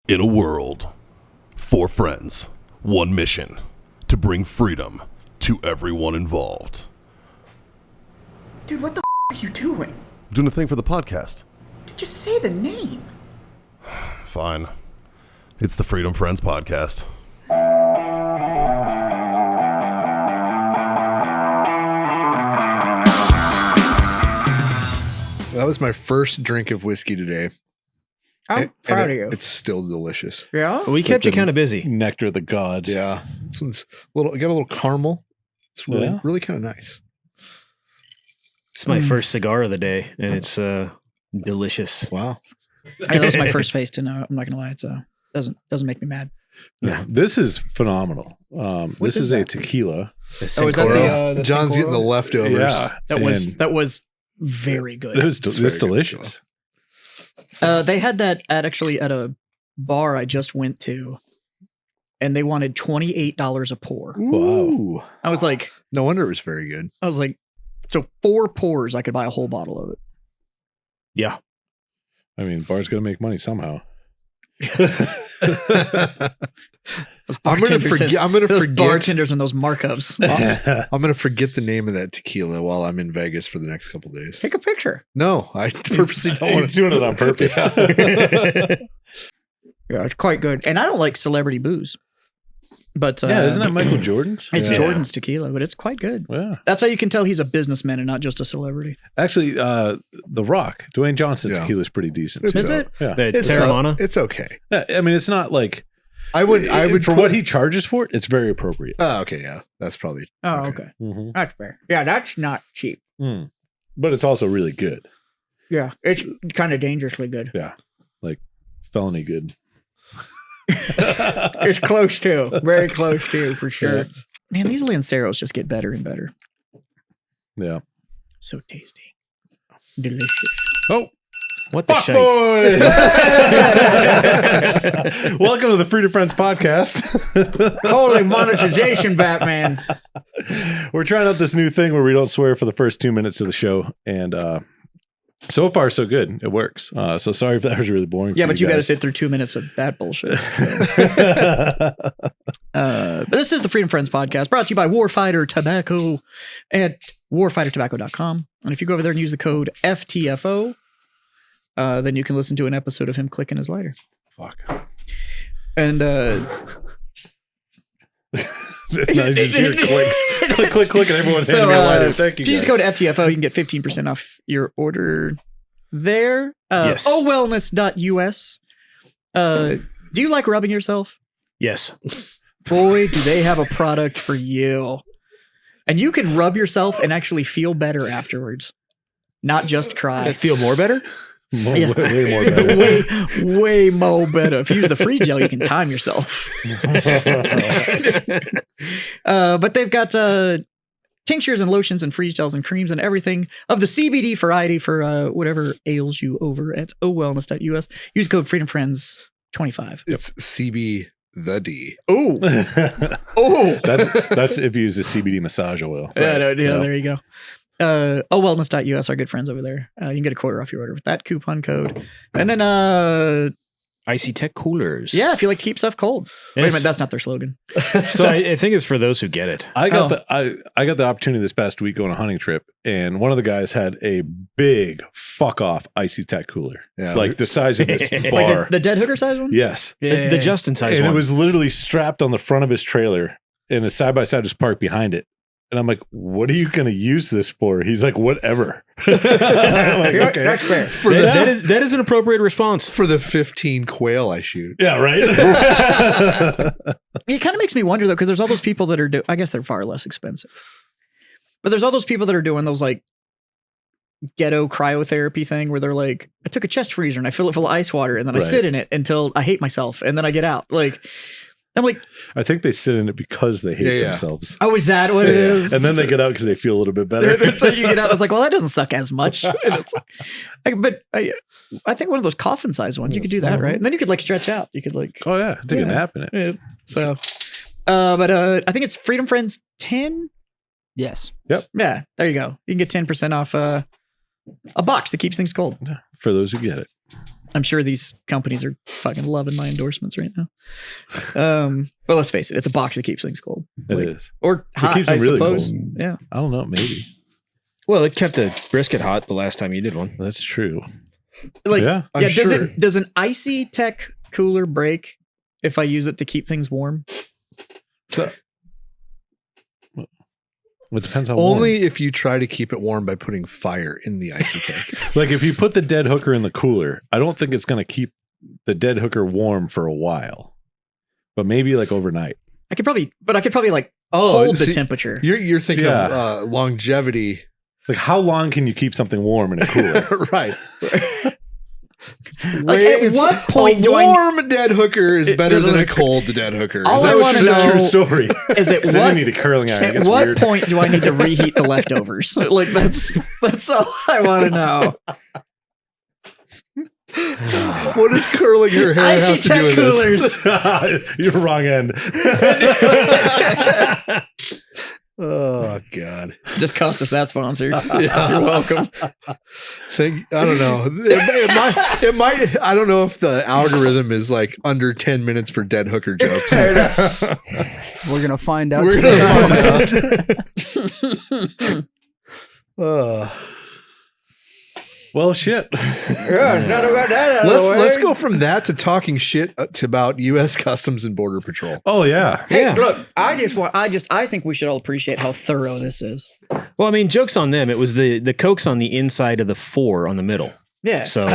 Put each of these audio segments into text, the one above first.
In a world, 4 friends, 1 mission, to bring freedom to everyone involved. Dude, what the are you doing? I'm doing a thing for the podcast. Dude, just say the name. Fine. It's the Freedom Friends Podcast. That was my first drink of whiskey today. I'm proud of you. It's still delicious. Yeah? We kept you kind of busy. Nectar of the gods. Yeah. This one's got a little caramel. It's really kind of nice. It's my first cigar of the day, and it's delicious. Wow. That was my first taste, and I'm not gonna lie, it's doesn't make me mad. Yeah. This is phenomenal. This is a tequila. Is that the John's getting the leftovers. Yeah. that was very good. It's delicious. They had that at a bar I just went to, and they wanted $28 a pour. Wow. I was like, No wonder it was very good. I was like, so 4 pours, I could buy a whole bottle of it. Yeah. I mean, bar's going to make money somehow. I'm gonna forget bartenders and those markups. I'm gonna forget the name of that tequila while I'm in Vegas for the next couple days. Take a picture. No, I purposely don't want to doing it on purpose. Yeah, it's quite good. And I don't like celebrity booze. But Yeah, isn't that Michael Jordan's? It's Yeah. Jordan's tequila, but it's quite good. Yeah. That's how you can tell he's a businessman and not just a celebrity. Actually, The Rock, Dwayne Johnson's Yeah. tequila is pretty decent. It's Is it? Yeah. The It's Terramana. It's okay. Yeah, I mean, it's not like I would for what he charges for it. It's very appropriate. Oh, okay, yeah, that's probably. Oh, okay. Mhm. That's fair. Yeah, that's not cheap. Mm. But it's also really good. Yeah, it's kind of dangerously good. Yeah, like felony good. It's close to. Very close to, for sure. Yeah. Man, these Lanceros just get better and better. Yeah. So tasty. Delicious. Oh, What the fuck shite? boys! Welcome to the Freedom Friends podcast. Holy monetization, Batman. We're trying out this new thing where we don't swear for the first 2 minutes of the show, and so far so good. It works. So sorry if that was really boring. Yeah, for but you got to guys. sit through 2 minutes of that bullshit. But this is the Freedom Friends podcast, brought to you by Warfighter Tobacco at warfightertobacco.com. And if you go over there and use the code FTFO, then you can listen to an episode of him clicking his lighter. Fuck. And Now you just hear clicks. Click, click, click, and everyone's handing me a lighter. Thank you, if you guys. just go to FTFO, you can get 15% off your order there. Yes. Owellness.us. Do you like rubbing yourself? Yes. Boy, do they have a product for you. And you can rub yourself and actually feel better afterwards. Not just cry. I feel more better. Way more better. way more better. If you use the freeze gel, you can time yourself. But they've got tinctures and lotions and freeze gels and creams and everything of the CBD variety for whatever ails you over at owellness.us. Use code FreedomFriends25. It's CB the D. Oh, oh, That's if you use the CBD massage oil. there you go. Owellness.us, our good friends over there. You can get a quarter off your order with that coupon code. And then, Icy Tech coolers. yeah, if you like to keep stuff cold. Wait a Yes. minute, that's not their slogan. So I think it's for those who get it. I got the opportunity this past week going on a hunting trip, and one of the guys had a big fuck off icy tech cooler, Yeah, like the size of this bar. Like the dead hooker size one? Yes, The Justin size and one. it was literally strapped on the front of his trailer, and a side by side was parked behind it. And I'm like, "What are you going to use this for?" He's like, "Whatever." I'm like, okay, That's fair. For that is an appropriate response. for the 15 quail I shoot. yeah, right. It kind of makes me wonder, though, because there's all those people that are I guess they're far less expensive. But there's all those people that are doing those, like, ghetto cryotherapy thing where they're like, I took a chest freezer and I fill it full of ice water and then I Right. sit in it until I hate myself and then I get out. Like, I'm like, I think they sit in it because they hate Yeah, yeah. themselves, oh, is that what it Yeah. is? and then they get out because they feel a little bit better. It's like you get out. It's like, well, that doesn't suck as much. And it's but I think one of those coffin size ones, you could do that, right? And then you could like stretch out. You could like, Oh yeah, take Yeah. a nap in it. yeah. So, but I think it's Freedom Friends 10. Yes. Yeah, there you go. You can get 10% off a box that keeps things cold. For those who get it. I'm sure these companies are fucking loving my endorsements right now. But let's face it, it's a box that keeps things cold. It is. Or hot, keeps them I really suppose. cold. Yeah. I don't know. Maybe Well, it kept a brisket hot the last time you did one. that's true. Like, Yeah, I'm sure. Does an icy tech cooler break if I use it to keep things warm? So, it depends how Only if you try to keep it warm by putting fire in the icy tank. warm. Like if you put the dead hooker in the cooler, I don't think it's going to keep the dead hooker warm for a while, but maybe like overnight. I could probably like Oh, hold the see, temperature. You're thinking Yeah. of longevity. Like how long can you keep something warm in a cooler? Right. Like, at what point a do I- warm dead hooker is better than a cold dead hooker? All Is I that what wanna you're It's a saying? true know- story. Is it So then what? you need a curling iron. It At gets what weird. point do I need to reheat the leftovers? Like that's all I want to know. What does curling your hair Icy have to do tech with this? coolers. You're wrong end. Oh God! Just cost us that sponsor. You're welcome. I don't know. It might. I don't know if the algorithm is like under 10 minutes for dead hooker jokes. We're gonna find out. We're today. gonna find out. Well, shit. Let's go from that to talking shit to about U.S. Customs and Border Patrol. Oh yeah. Hey, Yeah. look, I think we should all appreciate how thorough this is. Well, I mean, joke's on them. It was the Coke's on the inside of the 4 on the middle. Yeah. So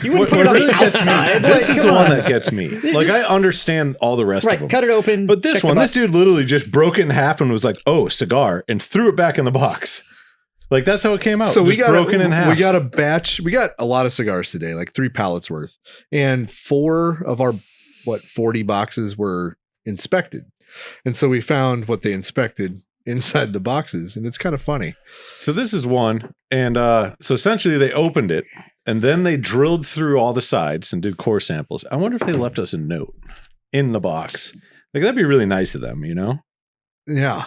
You wouldn't put it on the outside. This Like, is come the one on. that gets me. Like I understand all the rest of Right, them. cut it open. But this check the one, box. this dude literally just broke it in half and was like, "Oh, cigar," and threw it back in the box. Like that's how it came out. So we Just got broken in half. We got a batch. We got a lot of cigars today, like 3 pallets worth, and 4 of our 40 boxes were inspected, and so we found what they inspected inside the boxes, and it's kind of funny. So this is one, and so essentially they opened it, and then they drilled through all the sides and did core samples. I wonder if they left us a note in the box. Like that'd be really nice of them, you know? Yeah.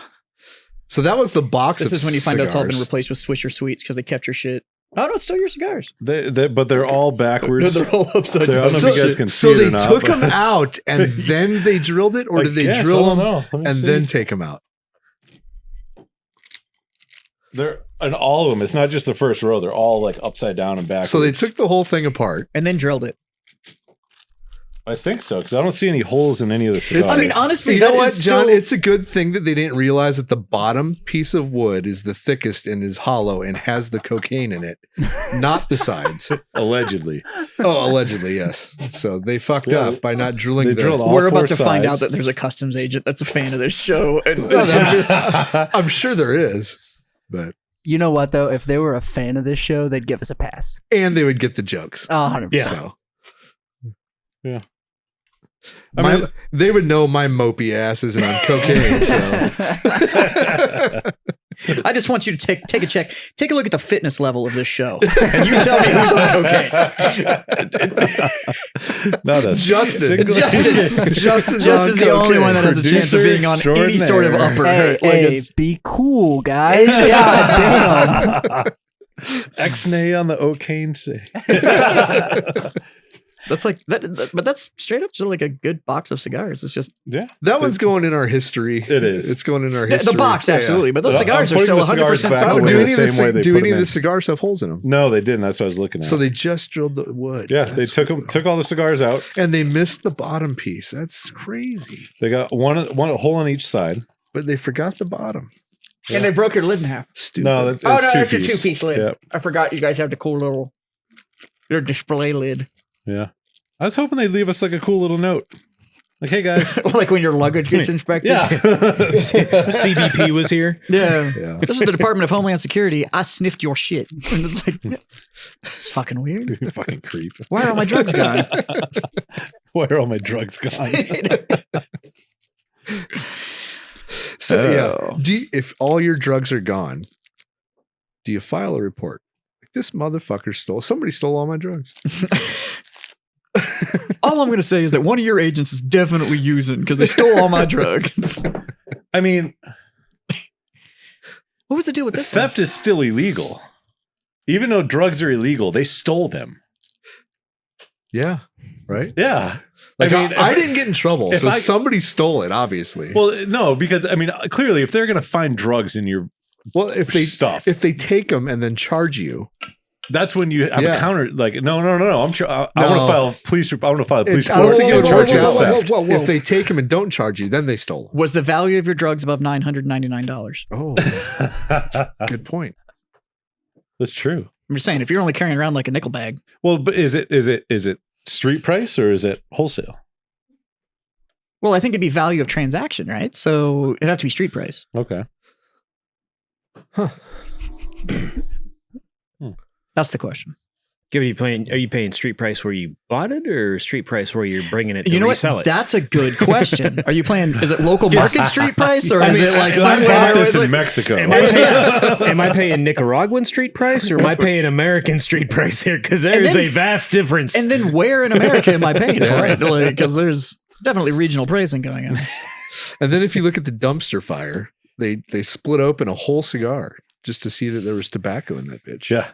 So that was the box. This of is when you find out it's all been cigars. replaced with Swisher Sweets because they kept your shit. Oh no, it's still your cigars. But they're all backwards. No, they're all upside I don't down. know if you guys can see So it they or not, took but- them out and then they drilled it, or I did they guess, drill I don't them know. Let me and see. then take them out? They're and all of them. It's not just the first row. They're all like upside down and backwards. So they took the whole thing apart. And then drilled it. I think so because I don't see any holes in any of the cigars. I mean, honestly, You know that what, is John? still- It's a good thing that they didn't realize that the bottom piece of wood is the thickest and is hollow and has the cocaine in it, not the sides. allegedly. Oh, allegedly, yes. So they fucked Yeah, up by not drilling they the. drilled all We're 4 about to find sides. out that there's a customs agent that's a fan of this show. And I'm sure there is, but You know what though? If they were a fan of this show, they'd give us a pass. and they would get the jokes. 100%. Yeah. So. Yeah. They would know my mopey ass isn't on cocaine. So I just want you to take a check. Take a look at the fitness level of this show. And you tell me who's on cocaine. Not a Justin. single- Justin's the only one that has a chance of being on any sort of upper. Hey, Like hey, it's, be cool, guys. God damn. X-nay on the cocaine say. that's like that, but that's straight up still like a good box of cigars. It's just Yeah. that one's going in our history. It is. It's going in our history. the box, Yeah, yeah. absolutely. But those Well, cigars I'm are still putting the 100% cigars back solid. away. Do the any of same way they do put any them of the in. cigars have holes in them? No, they didn't. That's what I was looking at. So they just drilled the wood. yeah, they That's- took all the cigars out. and they missed the bottom piece. That's crazy. They got one hole on each side. But they forgot the bottom. And they broke your lid in half. Stupid. No, that's That's a two-piece. two-piece lid. Yeah. I forgot you guys have the cool little your display lid. Yeah. I was hoping they'd leave us like a cool little note. Like, hey guys. Like when your luggage gets inspected. Yeah. CBP was here. Yeah. Yeah. This is the Department of Homeland Security. I sniffed your shit. And it's like, this is fucking weird. Fucking creep. Why are all my drugs gone? Why are all my drugs gone? So Oh. yeah, if all your drugs are gone, do you file a report? Like, this motherfucker somebody stole all my drugs. All I'm going to say is that one of your agents is definitely using because they stole all my drugs. I mean, What was the deal with this? theft is still illegal. Even though drugs are illegal, they stole them. Yeah. Right. Yeah. Like I mean, I didn't get in trouble, if so I- somebody stole it. Obviously. Well, no, because I mean, clearly, if they're going to find drugs in your Well, if stuff, they take them and then charge you, that's when you have a counter. Like, no. I want to file a police. I want to file a police I don't report. think it would charge work you out. with theft. Whoa. If they take them and don't charge you, then they stole them. Was the value of your drugs above $999? Oh, good point. That's true. I'm just saying, if you're only carrying around like a nickel bag, Well, but is it street price or is it wholesale? well, I think it'd be value of transaction, right? So it'd have to be street price. Okay. That's the question. Are you paying street price where you bought it or street price where you're bringing it to You know resell what? it? That's a good question. Are you playing? Is it local market street price or is it like I somewhere? bought this where in it's Mexico. Am I paying Nicaraguan street price or am I paying American street price here? Because there is a vast difference. and then where in America am I paying for it? Because there's definitely regional pricing going on. And then if you look at the dumpster fire, they split open a whole cigar just to see that there was tobacco in that bitch. Yeah.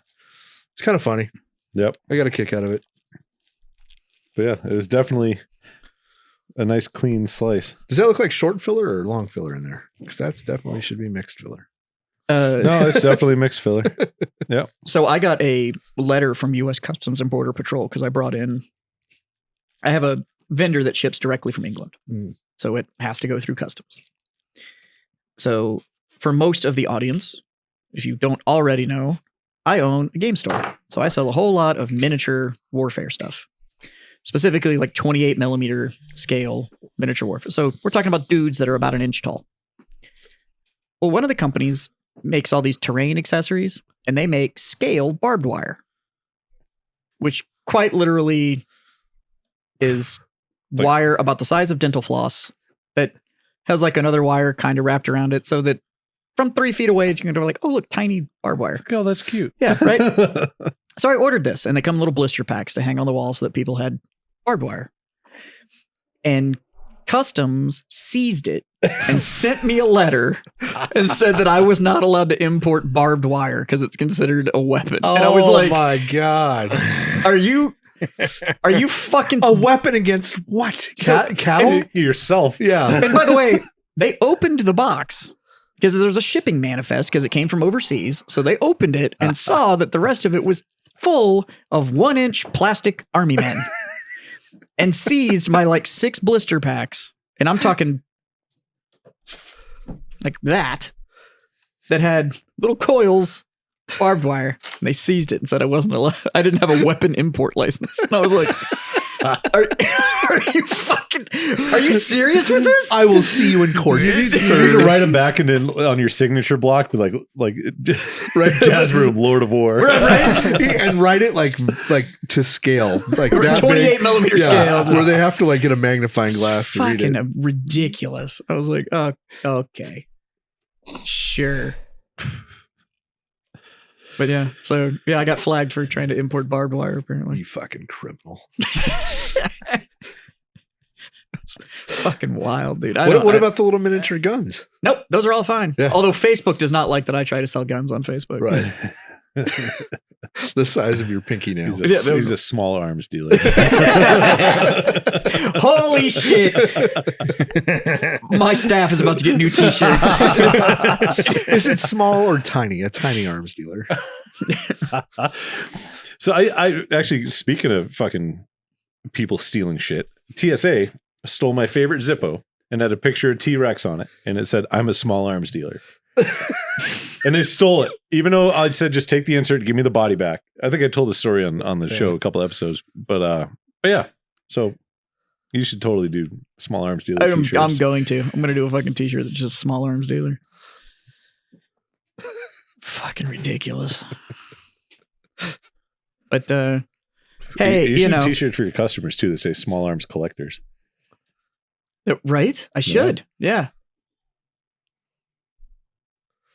It's kind of funny. Yep. I got a kick out of it. But yeah, it was definitely a nice clean slice. Does that look like short filler or long filler in there? Because that's definitely should be mixed filler. No, it's definitely mixed filler. Yep. So I got a letter from U.S. Customs and Border Patrol because I have a vendor that ships directly from England. Mm. So it has to go through customs. So for most of the audience, if you don't already know, I own a game store. So I sell a whole lot of miniature warfare stuff, specifically like 28 millimeter scale miniature warfare. So we're talking about dudes that are about an inch tall. Well, one of the companies makes all these terrain accessories and they make scaled barbed wire, which quite literally is wire about the size of dental floss that has like another wire kind of wrapped around it so that from 3 feet away, you can go like, oh, look, tiny barbed wire. Oh, that's cute. Yeah, right? So I ordered this, and they come in little blister packs to hang on the wall so that people had barbed wire. And Customs seized it and sent me a letter and said that I was not allowed to import barbed wire because it's considered a weapon. Oh, and I was like, my God. are you fucking... A weapon against what? Cattle? Yourself. Yeah. And by the way, they opened the box because there's a shipping manifest because it came from overseas. So they opened it and saw that the rest of it was full of 1-inch plastic army men and seized my like 6 blister packs. And I'm talking like that had little coils, barbed wire. And they seized it and said I wasn't allowed. I didn't have a weapon import license. And I was like, are you serious with this? I will see you in court. You need to write them back and then on your signature block, be like Red Jasper, Lord of War, Right? And write it like to scale, like that 28 big. millimeter scale. where they have to like get a magnifying glass to read it. Fucking ridiculous. I was like, oh, okay, sure. But yeah, so yeah, I got flagged for trying to import barbed wire. Apparently, You fucking criminal. It's fucking wild, dude. What about the little miniature guns? Nope, those are all fine. Yeah. Although Facebook does not like that I try to sell guns on Facebook. Right. The size of your pinky nail. He's a small arms dealer. Holy shit! My staff is about to get new T-shirts. Is it small or tiny? A tiny arms dealer. So I actually, speaking of fucking people stealing shit, TSA stole my favorite Zippo and had a picture of T-Rex on it, and it said, "I'm a small arms dealer." And they stole it, even though I said, "Just take the insert, give me the body back." I think I told the story on the show a couple episodes, but yeah. So you should totally do small arms dealer T-shirts. I'm going to do a fucking T-shirt that's just small arms dealer. Fucking ridiculous. But hey, you should know, do T-shirts for your customers too that say "Small Arms Collectors." Right? I should. Yeah.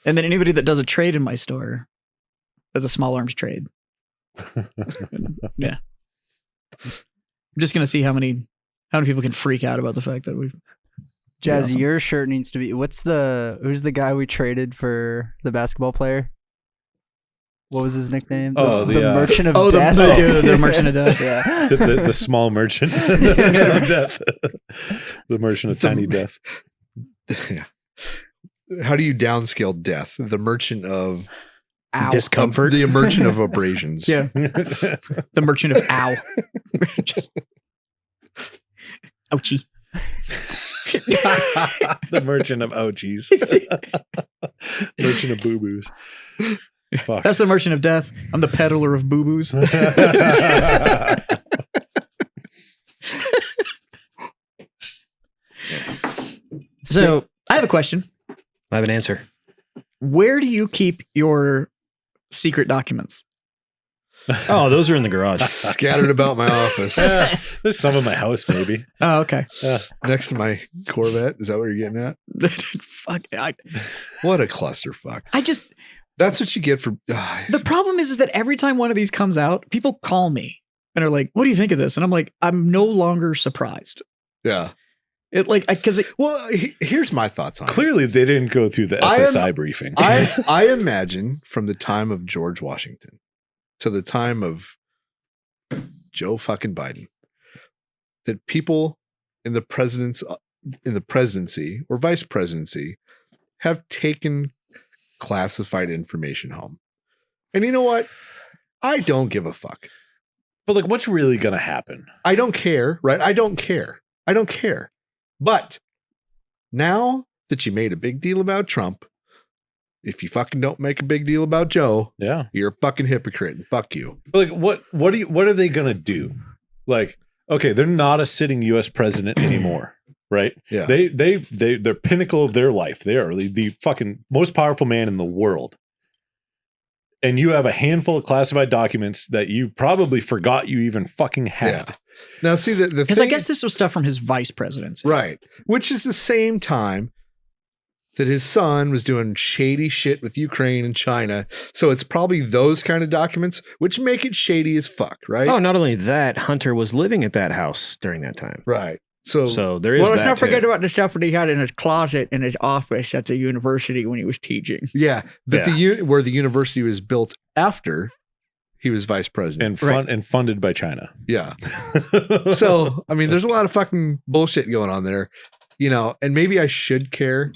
And then anybody that does a trade in my store, that's a small arms trade. Yeah. I'm just gonna see how many people can freak out about the fact that we've. Jazzy, awesome. your shirt needs to be. Who's the guy we traded for the basketball player? what was his nickname? Oh, the the, Merchant of Oh, Death. the Merchant of Death. Yeah. the small merchant of death. The merchant of tiny death. Yeah. How do you downscale death? The merchant of Ow. Discomfort. the merchant of abrasions. Yeah. The Merchant of Ow. Ouchie. The merchant of ouchies. Merchant of boo boos. Fuck. That's the Merchant of Death. I'm the peddler of boo-boos. So I have a question. I have an answer. Where do you keep your secret documents? Oh, those are in the garage. Scattered about my office. There's some in my house, maybe. Oh, okay. Next to my Corvette. Is that what you're getting at? Fuck. What a clusterfuck. I just, That's what you get for. the problem is that every time one of these comes out, people call me and are like, what do you think of this? And I'm like, I'm no longer surprised. Yeah. Well, Here's my thoughts on it. Clearly, they didn't go through the SSI briefing. I imagine from the time of George Washington to the time of Joe fucking Biden that people in the presidency or vice presidency have taken classified information home. And you know what? I don't give a fuck. But like, what's really going to happen? I don't care, right? I don't care. But now that you made a big deal about Trump, if you fucking don't make a big deal about Joe, Yeah. you're a fucking hypocrite and fuck you. But like, what are they going to do? Like, okay, they're not a sitting U.S. president anymore, right? Yeah. They're pinnacle of their life. They are the fucking most powerful man in the world. And you have a handful of classified documents that you probably forgot you even fucking had. Yeah. Now, see, the because I thing- guess this was stuff from his vice presidency. right, which is the same time that his son was doing shady shit with Ukraine and China. So it's probably those kind of documents, which make it shady as fuck, right? Oh, not only that, Hunter was living at that house during that time. Right. So So there is Well, let's that not forget too. about the stuff that he had in his closet in his office at the university when he was teaching. yeah, that where the university was built after he was vice president. And funded by China. Yeah. So, I mean, there's a lot of fucking bullshit going on there, and maybe I should care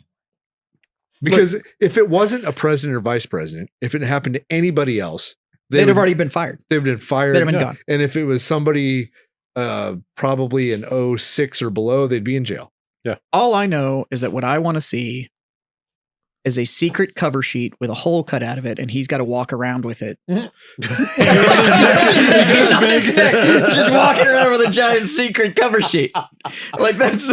because if it wasn't a president or vice president, if it happened to anybody else, They'd have already been fired. they've been fired. They'd have been gone. And if it was somebody probably in 06 or below, they'd be in jail. All I know is that what I want to see is a secret cover sheet with a hole cut out of it, and he's got to walk around with it. Just walking around with a giant secret cover sheet. Like that's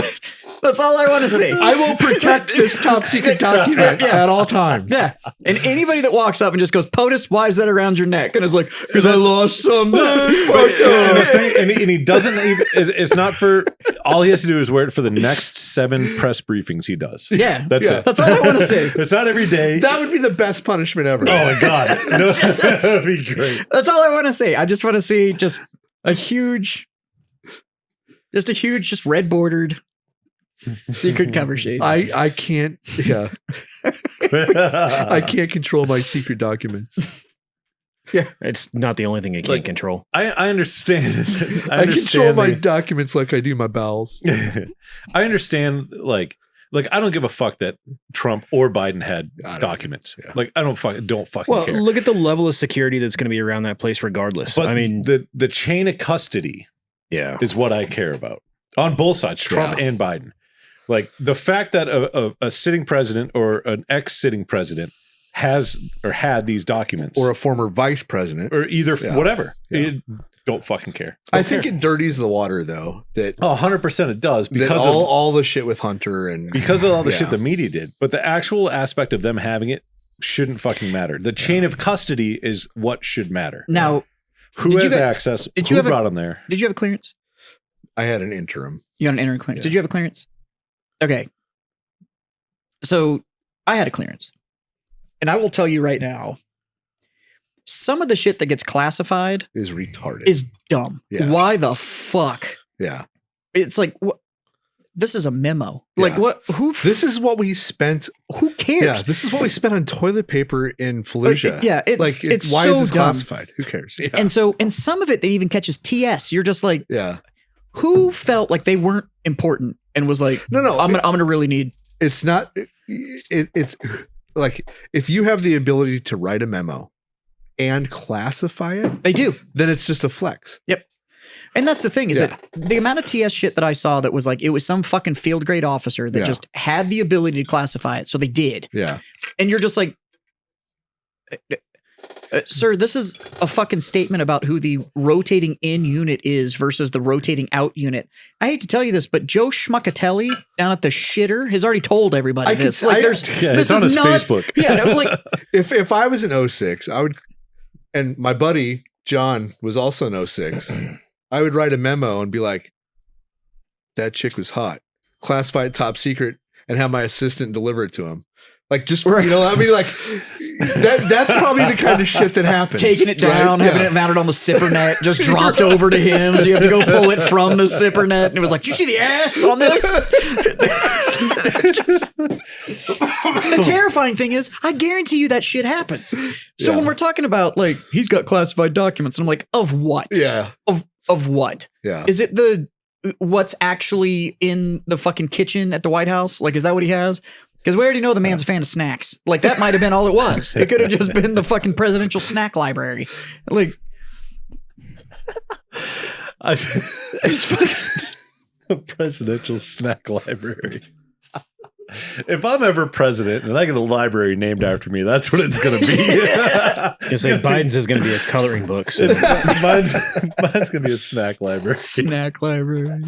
all I want to see. I will protect this top secret document at all times. Yeah. And anybody that walks up and just goes, POTUS, why is that around your neck? And it's like, because I lost some. And he doesn't even, it's not for, all he has to do is wear it for the next 7 press briefings he does. Yeah. That's it. That's all I want to see. It's not every day. That would be the best punishment ever. Oh my God. No, that would be great. That's all I want to see. I just want to see just a huge, red bordered secret cover sheet. I can't. Yeah. I can't control my secret documents. It's not the only thing you can't Like- control. I understand. I control my the- documents like I do my bowels. I understand, like I don't give a fuck that Trump or Biden had I don't documents. either, yeah. Like I don't fucking Well, care. look at the level of security that's going to be around that place regardless. But I mean, the chain of custody yeah. is what I care about on both sides, Trump and Biden. Like the fact that a sitting president or an ex-sitting president has or had these documents, Or a former vice president. or either Yeah. whatever, Yeah. don't fucking care. I think it dirties the water though. That, Oh, 100% it does that because of all the shit with Hunter and all the Yeah. shit the media did. But the actual aspect of them having it shouldn't fucking matter. The chain of custody is what should matter. Now, Who Did you has get- access? did you Who have a- brought them there? did you have a clearance? I had an interim. You had an interim clearance. Yeah. Did you have a clearance? Okay. So I had a clearance. And I will tell you right now, some of the shit that gets classified Is retarded. is dumb. Yeah. Why the fuck? yeah. It's like, this is a memo. Like Yeah. what? This is what we spent. Who cares? Yeah, this is what we spent on toilet paper in Fallujah. Yeah, it's why so is this dumb. classified? Who cares? Yeah. And some of it that even catches TS. You're just like, yeah. who felt like they weren't important and was like, No, I'm gonna really need. It's not. It's like if you have the ability to write a memo and classify it, They do. then it's just a flex. Yep. And that's the thing is Yeah. that the amount of TS shit that I saw that was like, it was some fucking field grade officer that Yeah. just had the ability to classify it. So they did. Yeah. And you're just like, sir, this is a fucking statement about who the rotating in unit is versus the rotating out unit. I hate to tell you this, but Joe Schmuckatelli down at the shitter has already told everybody this. Like, Yeah, this it's on is his not, Facebook. Yeah, no, like If I was in 06, I would, and my buddy John was also in 06, I would write a memo and be like, that chick was hot, classified top secret, and have my assistant deliver it to him. Like, just, you know, I mean, like, that's probably the kind of shit that happens. taking it down, right? having it mounted on the zipper net, just dropped over to him. So you have to go pull it from the zipper net. And it was like, "Do you see the ass on this?" The terrifying thing is, I guarantee you that shit happens. So when we're talking about like, he's got classified documents, and I'm like, of what? Yeah. Of what? Yeah. Is it what's actually in the fucking kitchen at the White House? Like, is that what he has? Because we already know the man's a fan of snacks. Like, that might have been all it was. It could have just been the fucking presidential snack library. Like, It's fucking a presidential snack library. If I'm ever president and I get a library named after me, that's what it's going to be. I say Biden's is going to be a coloring book. So. mine's going to be a snack library. snack library.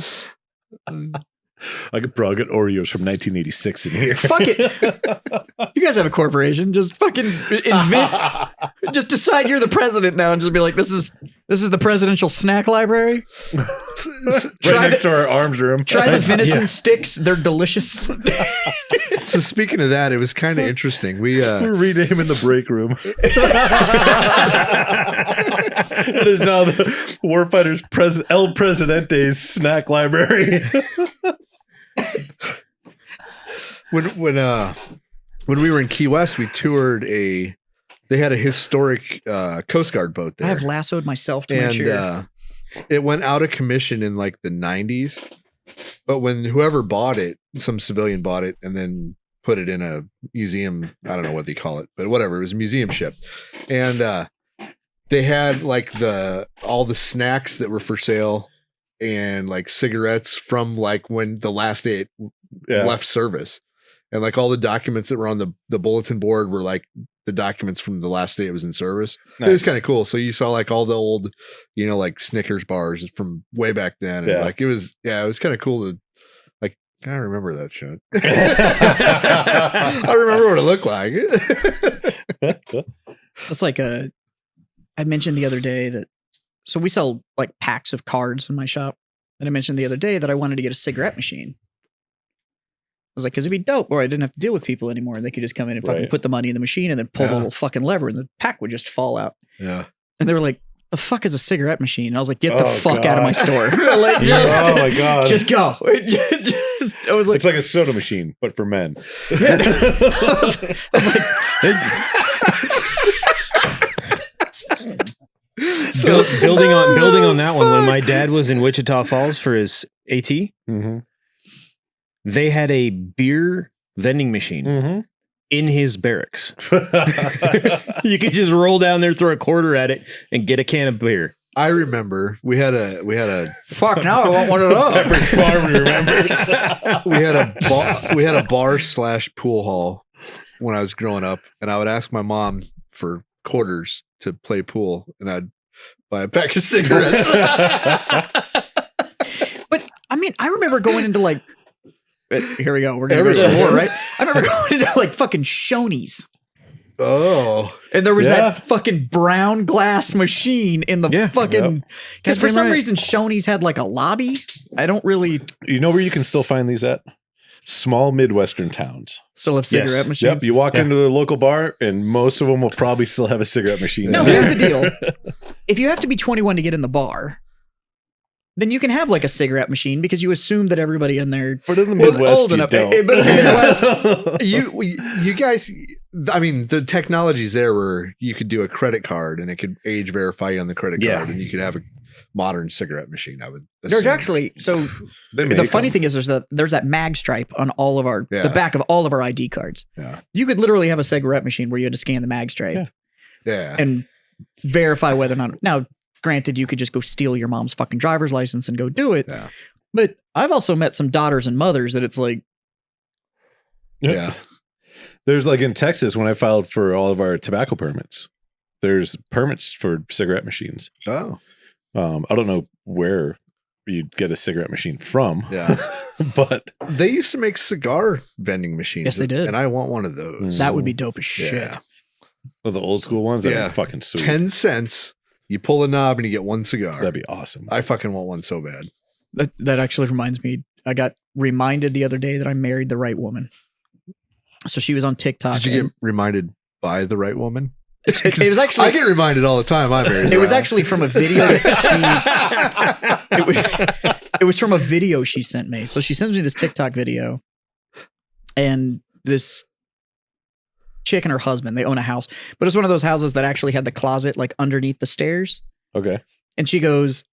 I could probably get Oreos from 1986 in here. Fuck it. You guys have a corporation. Just fucking invent. Just decide you're the president now and just be like, this is the presidential snack library. Right next to our arms room. Try the venison sticks. They're delicious. So speaking of that, it was kind of interesting. We're renaming the break room. It is now the Warfighter's El Presidente's snack library. when we were in Key West, we toured they had a historic Coast Guard boat I there. have lassoed myself to my chair. It went out of commission in like the 90s. But when whoever bought it, some civilian bought it and then put it in a museum. I don't know what they call it, but whatever. It was a museum ship. And they had like all the snacks that were for sale and like cigarettes from like when the last day it left service. And like all the documents that were on the bulletin board were like the documents from the last day it was in service. Nice. It was kind of cool. So you saw like all the old, you know, like Snickers bars from way back then. And like it was kind of cool to like, I remember that shit. I remember what it looked like. It's like I mentioned the other day that, so we sell like packs of cards in my shop. And I mentioned the other day that I wanted to get a cigarette machine. I was like, because it'd be dope, or I didn't have to deal with people anymore. They could just come in and fucking put the money in the machine and then pull the little fucking lever and the pack would just fall out. Yeah. And they were like, the fuck is a cigarette machine? And I was like, get the fuck out of my store. Like, oh my God. Just go. I was like, it's like a soda machine, but for men. I was like, So building on that one, when my dad was in Wichita Falls for his AT, they had a beer vending machine in his barracks. You could just roll down there, throw a quarter at it, and get a can of beer. I remember we had a fuck, now I want one of those. Pepperidge Farm remembers. we had a bar / pool hall when I was growing up, and I would ask my mom for quarters to play pool, and I'd buy a pack of cigarettes. But I mean, I remember going into like, here we go, we're gonna go some more, right? I remember going into like fucking Shoney's. Oh, and there was that fucking brown glass machine in the fucking. Because for some reason Shoney's had like a lobby. I don't really. You know where you can still find these at? Small Midwestern towns. Still have cigarette machines. Yep. You walk into the local bar, and most of them will probably still have a cigarette machine. No, here's the deal: if you have to be 21 to get in the bar, then you can have like a cigarette machine because you assume that everybody in there But in the was Midwest, old you enough. don't. But in the Midwest, You guys, I mean, the technology's there where you could do a credit card and it could age verify you on the credit Yeah. card, and you could have a modern cigarette machine. I would. there's assume. actually so They the make funny them. thing is there's that mag stripe on all of our Yeah. the back of all of our ID cards. Yeah. You could literally have a cigarette machine where you had to scan the mag stripe Yeah. Yeah. and verify whether or not. Now, granted, you could just go steal your mom's fucking driver's license and go do it. Yeah. But I've also met some daughters and mothers that it's like, Yeah. There's like in Texas when I filed for all of our tobacco permits. There's permits for cigarette machines. Oh. I don't know where you'd get a cigarette machine from. Yeah. But They used to make cigar vending machines. Yes, they did. And I want one of those. that would be dope as shit. Yeah. the old school ones, that'd Yeah. be fucking sweet. 10 cents. You pull a knob and you get one cigar. That'd be awesome. I fucking want one so bad. That actually reminds me. I got reminded the other day that I married the right woman. So she was on TikTok. Did you and get reminded by the right woman? it was actually I get reminded all the time. I married. it was her. actually from a video that it was from a video she sent me. So she sends me this TikTok video, and this chick and her husband, they own a house, but it's one of those houses that actually had the closet like underneath the stairs. Okay. And she goes,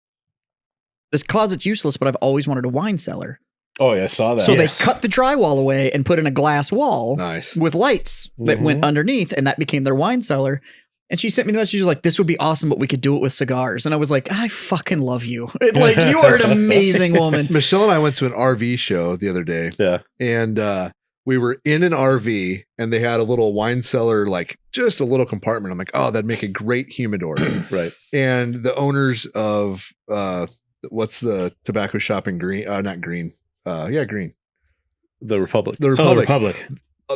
"This closet's useless, but I've always wanted a wine cellar." Oh yeah, I saw that. So Yes. they cut the drywall away and put in a glass wall nice. with lights that went underneath, and that became their wine cellar. And she sent me the message. She was like, "This would be awesome, but we could do it with cigars." And I was like, "I fucking love you. Like, you are an amazing woman." Michelle and I went to an RV show the other day, Yeah. and we were in an RV, and they had a little wine cellar, like just a little compartment. I'm like, oh, that'd make a great humidor. Right. And the owners of what's the tobacco shop in Green? Not Green. Green. The Republic. The Oh, Republic. Republic.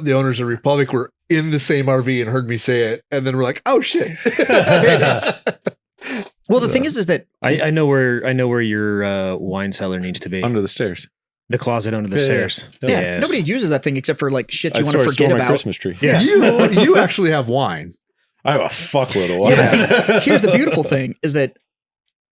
The owners of Republic were in the same RV and heard me say it, and then we're like, "Oh shit!" Well, the thing is that I know where your wine cellar needs to be. Under the stairs. The closet under the Yeah, stairs. yeah, nobody uses that thing except for like shit you I want to forget my about. Christmas tree. Yeah. you actually have wine. I have a fuckload of wine. Yeah, but see, here's the beautiful thing: is that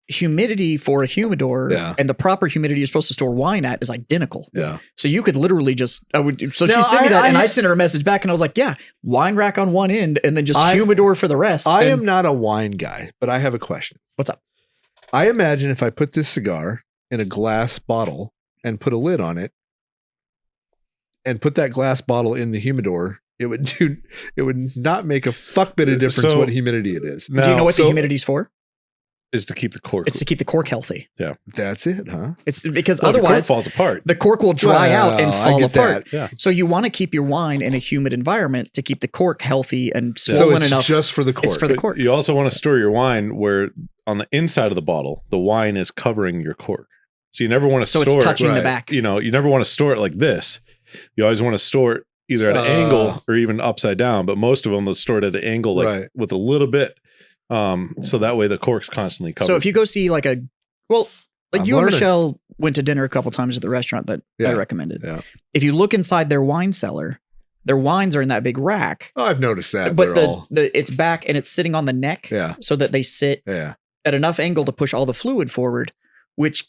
humidity for a humidor Yeah. and the proper humidity you're supposed to store wine at is identical. Yeah. So you could literally just, so Now, she sent me that, and I I sent her a message back, and I was like, "Yeah, wine rack on one end, and then just I- humidor for the rest." I And am not a wine guy, but I have a question. What's up? I imagine if I put this cigar in a glass bottle and put a lid on it and put that glass bottle in the humidor, it would not make a fuck bit of difference So- what humidity it is. Do you know what the so- humidity's for? Is to keep the cork. It's to keep the cork healthy. That's it, huh? It's because Well, the cork otherwise falls apart. the cork will dry out and Well, I fall get apart. that. Yeah. So you want to keep your wine in a humid environment to keep the cork healthy and So swollen it's enough. just for the cork. It's for the But cork. you also want to store your wine where on the inside of the bottle, the wine is covering your cork. So you never want to So store it's touching right. the back. You know, you never want to store it like this. You always want to store it either at an angle or even upside down. But most of them will store it at an angle, like Right. with a little bit. So that way the cork's constantly covered. So if you go see like like I'm you and learning. Michelle went to dinner a couple times at the restaurant that I Yeah. recommended. Yeah. If you look inside their wine cellar, their wines are in that big rack, Oh, I've noticed that. but they're all, it's back and it's sitting on the neck yeah, so that they sit yeah. at enough angle to push all the fluid forward, which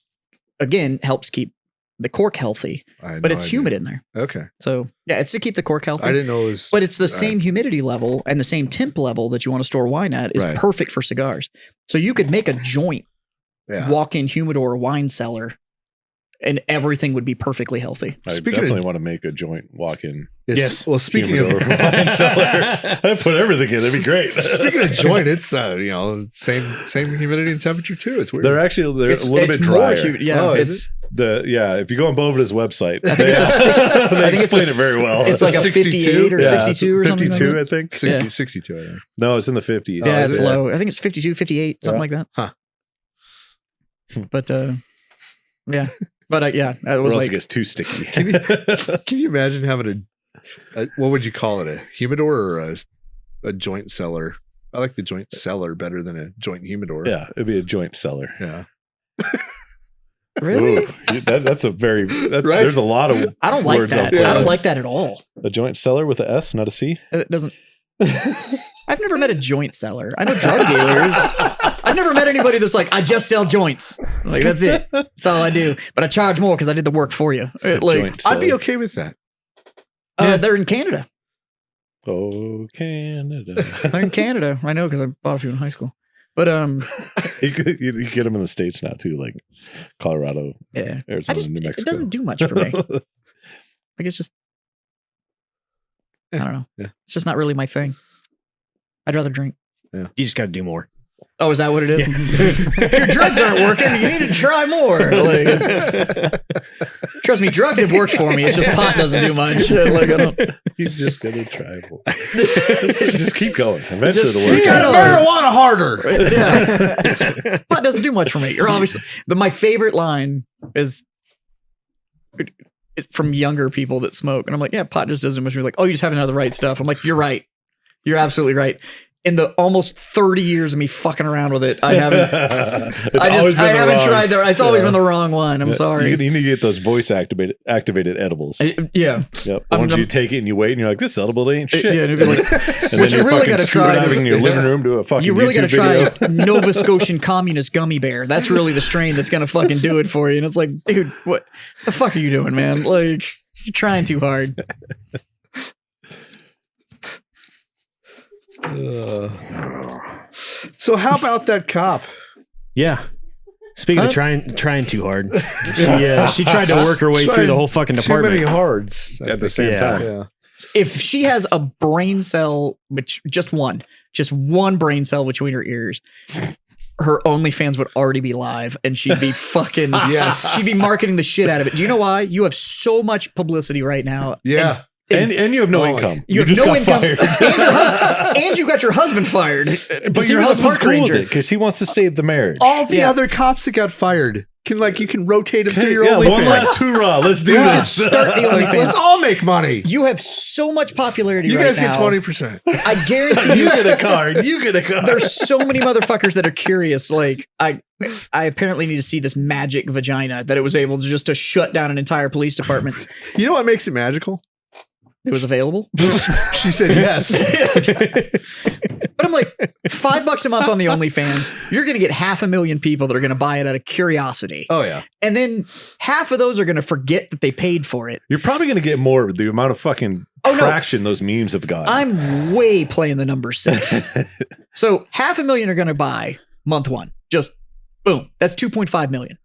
again helps keep the cork healthy. I had But no it's idea. humid in there. Okay. So yeah, it's to keep the cork healthy. I didn't know it was. But it's the Right. same humidity level and the same temp level that you want to store wine at is Right. perfect for cigars. So you could make a joint Yeah. walk-in humidor wine cellar and everything would be perfectly healthy. I Speaking definitely of- want to make a joint walk-in Yes. Well, speaking humidor of wine cellar. I put everything in. That'd be great. speaking of joint, it's same humidity and temperature too. It's weird. They're a little bit more drier. humid. Yeah, Oh, is it's If you go on Bovada's website, I think it's a 60, they I think explain it's it very well. It's like a 62? 58 or Yeah, 62 or something. 52, Like I think. 60, Yeah. 62. I think. No, it's in the 50s. Oh, yeah, is it's it? low. I think it's 52, 58, something like that. Huh. But yeah. But yeah, it Or was else like it gets too sticky. Can you imagine having a what would you call it? A humidor or a joint cellar? I like the joint cellar better than a joint humidor. Yeah, it'd be a joint cellar. Yeah. really? Ooh, that's a very Right? there's a lot of I don't like words that. out there. I don't like that at all. A joint cellar with a S, not a C. It doesn't. I've never met a joint seller. I know drug dealers. I've never met anybody that's like, I just sell joints. Like, that's it. That's all I do. But I charge more because I did the work for you. Like, I'd be okay with that. they're in Canada. Oh, Canada. They're in Canada. I know because I bought a few in high school. But you get them in the States now too, like Colorado, yeah, Arizona, New Mexico. It doesn't do much for me. Like, it's just, I don't know. Yeah. It's just not really my thing. I'd rather drink. You just got to do more. Oh, is that what it is? If your drugs aren't working, you need to try more. Like, trust me, drugs have worked for me. It's just pot doesn't do much. Like, I don't. You just gotta try more. Just keep going. Eventually it'll work. You got marijuana harder. Yeah. Pot doesn't do much for me. You're obviously my favorite line is from younger people that smoke, and I'm like, yeah, pot just doesn't do much for me. Like, oh, you just haven't had the right stuff. I'm like, you're right. You're absolutely right. In the almost 30 years of me fucking around with it, I haven't. I haven't tried the. It's always been the wrong one. I'm sorry. You need to get those voice activated edibles. Yeah. Yep. Once you take it and you wait and you're like, this edible ain't shit. Yeah. It'd be like, and what then you really got to try in your living room do a fucking you really got to YouTube try video. Nova Scotian Communist Gummy Bear. That's really the strain that's gonna fucking do it for you. And it's like, dude, what the fuck are you doing, man? Like, you're trying too hard. So how about that cop? Yeah. Speaking of trying too hard, she tried to work her way through the whole fucking department. Too many hards At the same time. Yeah. If she has a brain cell, which just one brain cell between her ears, her OnlyFans would already be live, and she'd be fucking Yes. She'd be marketing the shit out of it. Do you know why? You have so much publicity right now. Yeah. And you have no income. You have just no got income, fired. and you got your husband fired. But your husband's cool with it because he wants to save the marriage. All the other cops that got fired you can rotate them through your Yeah, OnlyFans. one last hoorah. Let's do You should this. start the Like, OnlyFans. let's all make money. You have so much popularity You right guys now. get 20%. I guarantee you. get a card. You get a card. There's so many motherfuckers that are curious. Like, I apparently need to see this magic vagina that it was able to shut down an entire police department. You know what makes it magical? It was available. She said yes. But I'm like, $5 a month on the OnlyFans, you're going to get 500,000 people that are going to buy it out of curiosity. Oh, yeah. And then half of those are going to forget that they paid for it. You're probably going to get more with the amount of fucking traction those memes have got. I'm way playing the numbers safe. So 500,000 are going to buy month one. Just boom. That's 2.5 million.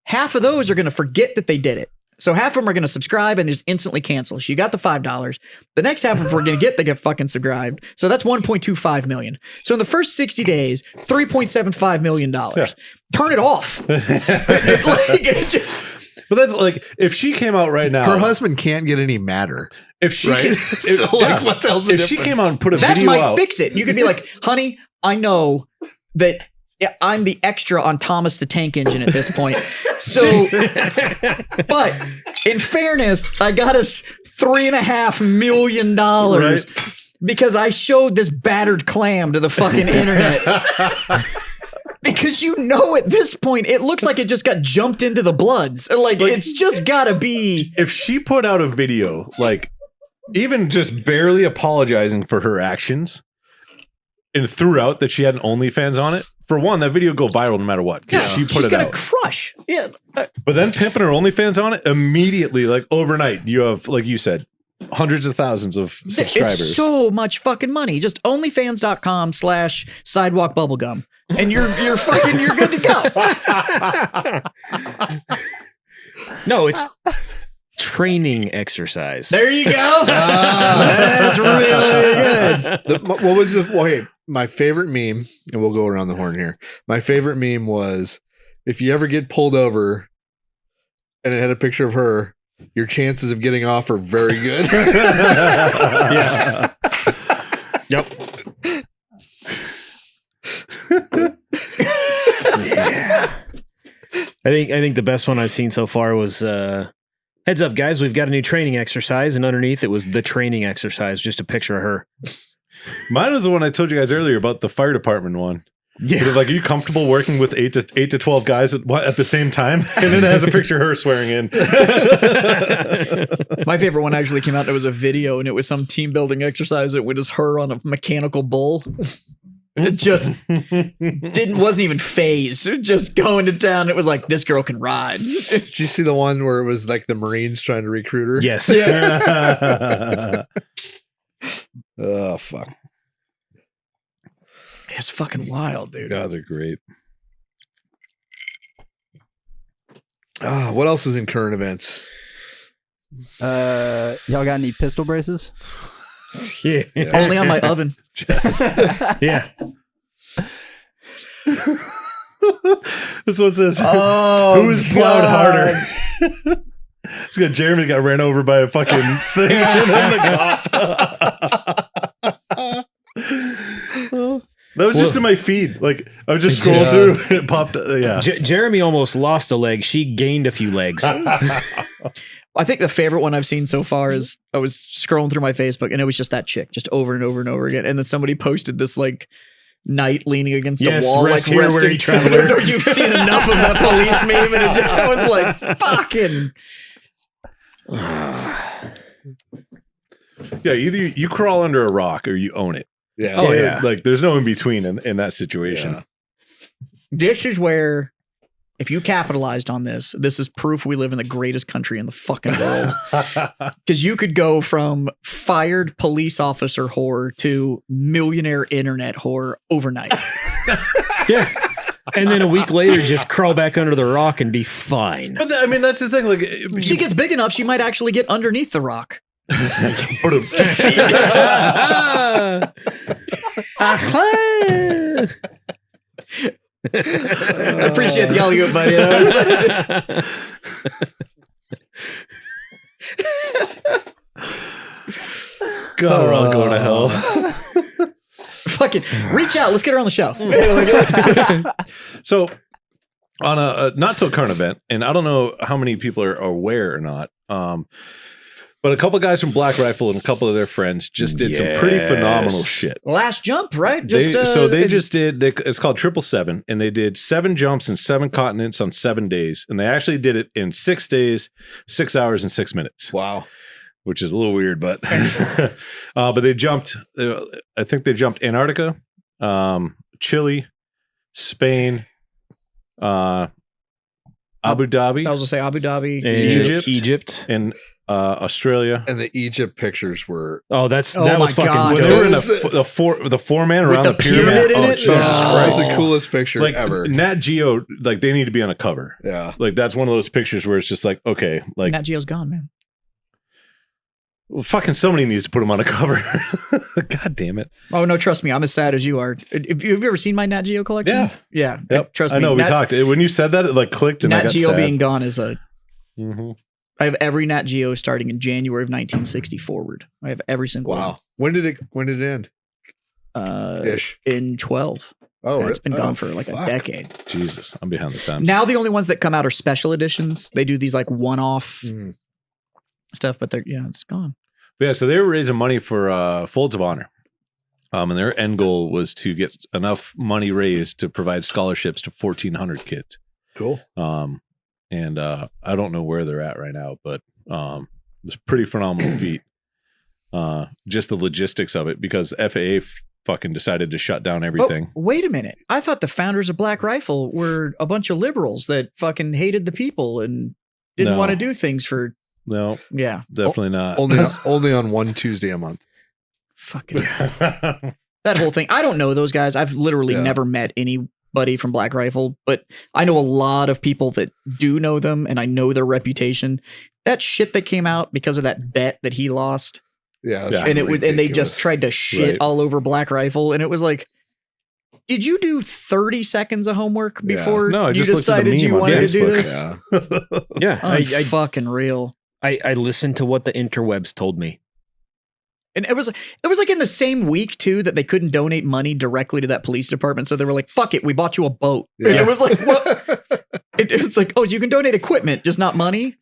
Half of those are going to forget that they did it. So half of them are going to subscribe and just instantly cancel. So you got the $5. The next half of them we're going to they get fucking subscribed. So that's 1.25 million. So in the first 60 days, $3.75 million. Yeah. Turn it off. But that's like, if she came out right now, her husband can't get any madder. If she right? What the hell's the difference? She came out and put a that video might out, fix it. You could be like, honey, I know that I'm the extra on Thomas the Tank Engine at this point. So, but in fairness, I got us $3.5 million because I showed this battered clam to the fucking internet. Because at this point, it looks like it just got jumped into the bloods. Like it's just gotta be. If she put out a video, like even just barely apologizing for her actions and threw out that she had an OnlyFans on it, for one, that video go viral no matter what. Yeah, she put she's it gonna out. crush. Yeah. But then pimping her OnlyFans on it immediately, like overnight, you have, like you said, hundreds of thousands of subscribers. It's so much fucking money. Just onlyfans.com/sidewalk bubblegum. And you're good to go. No, it's training exercise. There you go. That's really good. What was the my favorite meme, and we'll go around the horn here. My favorite meme was, if you ever get pulled over and it had a picture of her, your chances of getting off are very good. Yeah. Yep. Yeah. I think the best one I've seen so far was heads up, guys, we've got a new training exercise, and underneath it was the training exercise, just a picture of her. Mine was the one I told you guys earlier about the fire department one. Yeah. But like, are you comfortable working with 8 to 12 guys at the same time? And then it has a picture of her swearing in. My favorite one actually came out. There was a video, and it was some team building exercise. It was her on a mechanical bull. It just wasn't even phased. Just going to town. It was like, this girl can ride. Did you see the one where it was like the Marines trying to recruit her? Yes. Oh fuck. It's fucking wild, dude. God, they're great. What else is in current events? Y'all got any pistol braces? Yeah. Only on my oven. Yeah. This one says, Oh, who is plowed harder? It's got Jeremy got ran over by a fucking thing and then the cop. That was just in my feed. Like, I was just scrolling through and it popped. Yeah. Jeremy almost lost a leg. She gained a few legs. I think the favorite one I've seen so far is I was scrolling through my Facebook, and it was just that chick, just over and over and over again. And then somebody posted this like knight leaning against a wall, rest like here, resting. weary traveler. So you've seen enough of that police meme, and I was like, fucking. Yeah. Either you crawl under a rock or you own it. Yeah. Oh, yeah. Like, there's no in between in that situation. Yeah. This is where, if you capitalized on this, this is proof we live in the greatest country in the fucking world. Because you could go from fired police officer whore to millionaire internet whore overnight. Yeah. And then a week later, just crawl back under the rock and be fine. But I mean, that's the thing. Like, If she gets big enough, she might actually get underneath the rock. I appreciate the alley-oop, buddy. God, we're all going to hell. Fucking reach out. Let's get her on the show. So, on a not so current event, and I don't know how many people are aware or not, but a couple guys from Black Rifle and a couple of their friends just did some pretty phenomenal shit. Last jump, right? It's called 777, and they did 7 jumps in 7 continents on 7 days, and they actually did it in 6 days, 6 hours, and 6 minutes. Wow. Which is a little weird, but but they jumped. I think they jumped Antarctica, Chile, Spain, Abu Dhabi, I was gonna say Abu Dhabi, Egypt, and Australia. And the Egypt pictures were that my was fucking God. When dope. they were in the 4-man around the the pyramid. pyramid in Oh, it? Jesus Yeah. Christ. That's the coolest picture Like ever. Nat Geo, like they need to be on a cover. Yeah. Like that's one of those pictures where it's just like, okay, like Nat Geo's gone, man. well, fucking somebody needs to put them on a cover. God damn it. Oh no, trust me, I'm as sad as you are. Have you ever seen my Nat Geo collection? Yeah. Yeah. Trust me. I know we talked. When you said that, it like clicked and I Nat got Geo sad. being gone is a. Mhm. I have every Nat Geo starting in January of 1960 forward. I have every single Wow. When did it end? one. Ish. In 12. Oh, It's been gone for like fuck. a decade. Jesus, I'm behind the times. Now the only ones that come out are special editions. They do these like one-off Mm. stuff, but it's gone. Yeah, so they were raising money for Folds of Honor. And their end goal was to get enough money raised to provide scholarships to 1,400 kids. Cool. And I don't know where they're at right now, but it was a pretty phenomenal feat. Just the logistics of it, because FAA fucking decided to shut down everything. Oh, wait a minute. I thought the founders of Black Rifle were a bunch of liberals that fucking hated the people and didn't No. want to do things for. No, Yeah. definitely not. Only on one Tuesday a month. Fucking. That whole thing. I don't know those guys. I've literally Yeah. never met anybody from Black Rifle, but I know a lot of people that do know them, and I know their reputation. That shit that came out because of that bet that he lost, Yeah. that's Yeah. and it was, and they just ridiculous. tried to shit Right. all over Black Rifle, and it was like, did you do 30 seconds of homework Yeah. before No, I you just looked at the decided you meme on wanted to do Facebook. this? Yeah. Yeah. Fucking real. I listened to what the interwebs told me. And it was like in the same week too that they couldn't donate money directly to that police department, so they were like, "Fuck it, we bought you a boat." And Yeah. it was like, "What?" It's like, "Oh, you can donate equipment, just not money."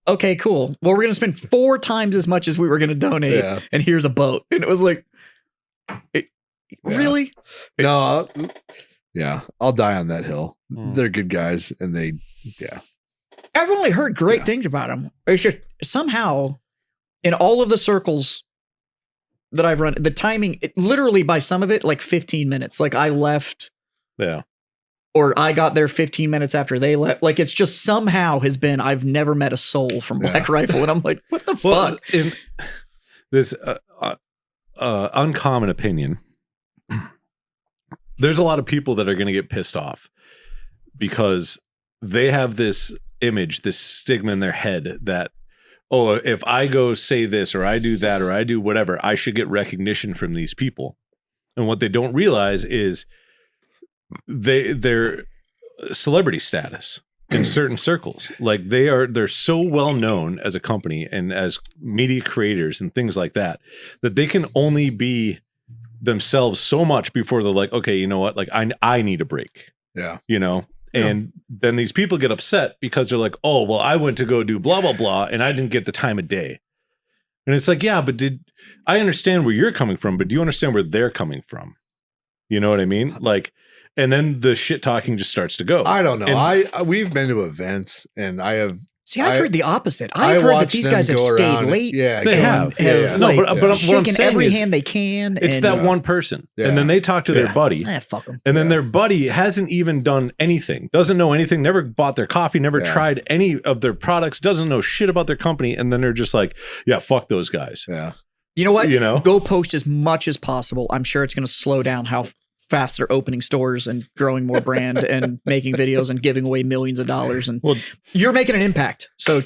Okay, cool. Well, we're gonna spend 4 times as much as we were gonna donate, Yeah. and here's a boat. And it was like, really? No. Yeah, I'll die on that hill. Mm. They're good guys, and I've only heard great Yeah. things about them. It's just somehow in all of the circles that I've run, the timing, literally by some of it, like 15 minutes. Like I left Yeah. or I got there 15 minutes after they left. Like it's just somehow has been, I've never met a soul from Black Rifle. And I'm like, what the fuck? In this uncommon opinion, there's a lot of people that are going to get pissed off because they have this image, this stigma in their head that, oh, if I go say this or I do that or I do whatever, I should get recognition from these people. And what they don't realize is they're celebrity status in certain circles. Like they're so well known as a company and as media creators and things like that they can only be themselves so much before they're like, okay, you know what? Like I need a break. Yeah. You know? And then these people get upset because they're like, oh, well, I went to go do blah, blah, blah, and I didn't get the time of day. And it's like, yeah, but I understand where you're coming from, but do you understand where they're coming from? You know what I mean? Like, and then the shit talking just starts to go. I don't know. And We've been to events, and I've Heard the opposite. I've heard that watched these them guys have go stayed around. late. Yeah, They have. Yeah. No, like, but what I'm shaking saying every is hand they can. it's and, that one person. Yeah. And then they talk to their buddy. fuck them. And then their buddy hasn't even done anything, doesn't know anything, never bought their coffee, never tried any of their products, doesn't know shit about their company. And then they're just like, yeah, fuck those guys. Yeah. You know what? You know? Go post as much as possible. I'm sure it's going to slow down how fast they're opening stores and growing more brand and making videos and giving away millions of dollars. And you're making an impact. So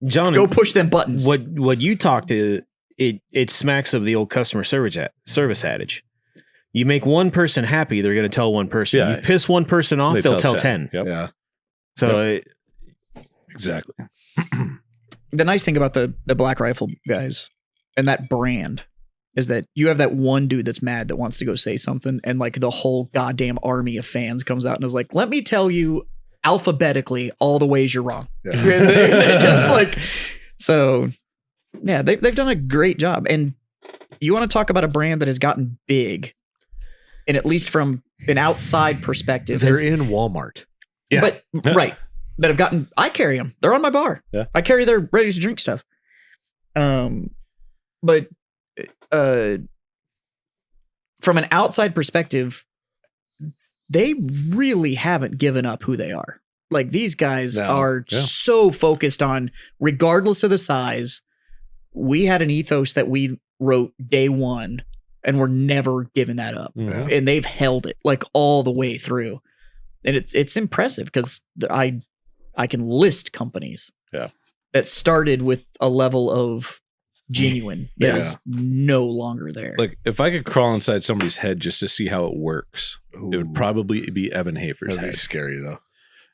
John, go push them buttons. What you talk to it smacks of the old customer service adage. You make one person happy, they're going to tell one person. Yeah. You piss one person off, they'll tell 10. Yep. Yeah. So Exactly. The nice thing about the Black Rifle guys and that brand is that you have that one dude that's mad that wants to go say something, and like the whole goddamn army of fans comes out and is like, let me tell you alphabetically all the ways you're wrong. Yeah. They're just like, so yeah, they've done a great job. And you want to talk about a brand that has gotten big, and at least from an outside perspective, They're in Walmart. Yeah. but right, that have gotten, I carry them. They're on my bar. Yeah. I carry their ready to drink stuff. But from an outside perspective, they really haven't given up who they are. Like these guys are so focused on, regardless of the size, we had an ethos that we wrote day one, and we're never giving that up. Yeah. And they've held it like all the way through. And it's impressive because I can list companies that started with a level of genuine that is no longer there. Like if I could crawl inside somebody's head just to see how it works, it would probably be Evan Hafer's That'd be head. scary though.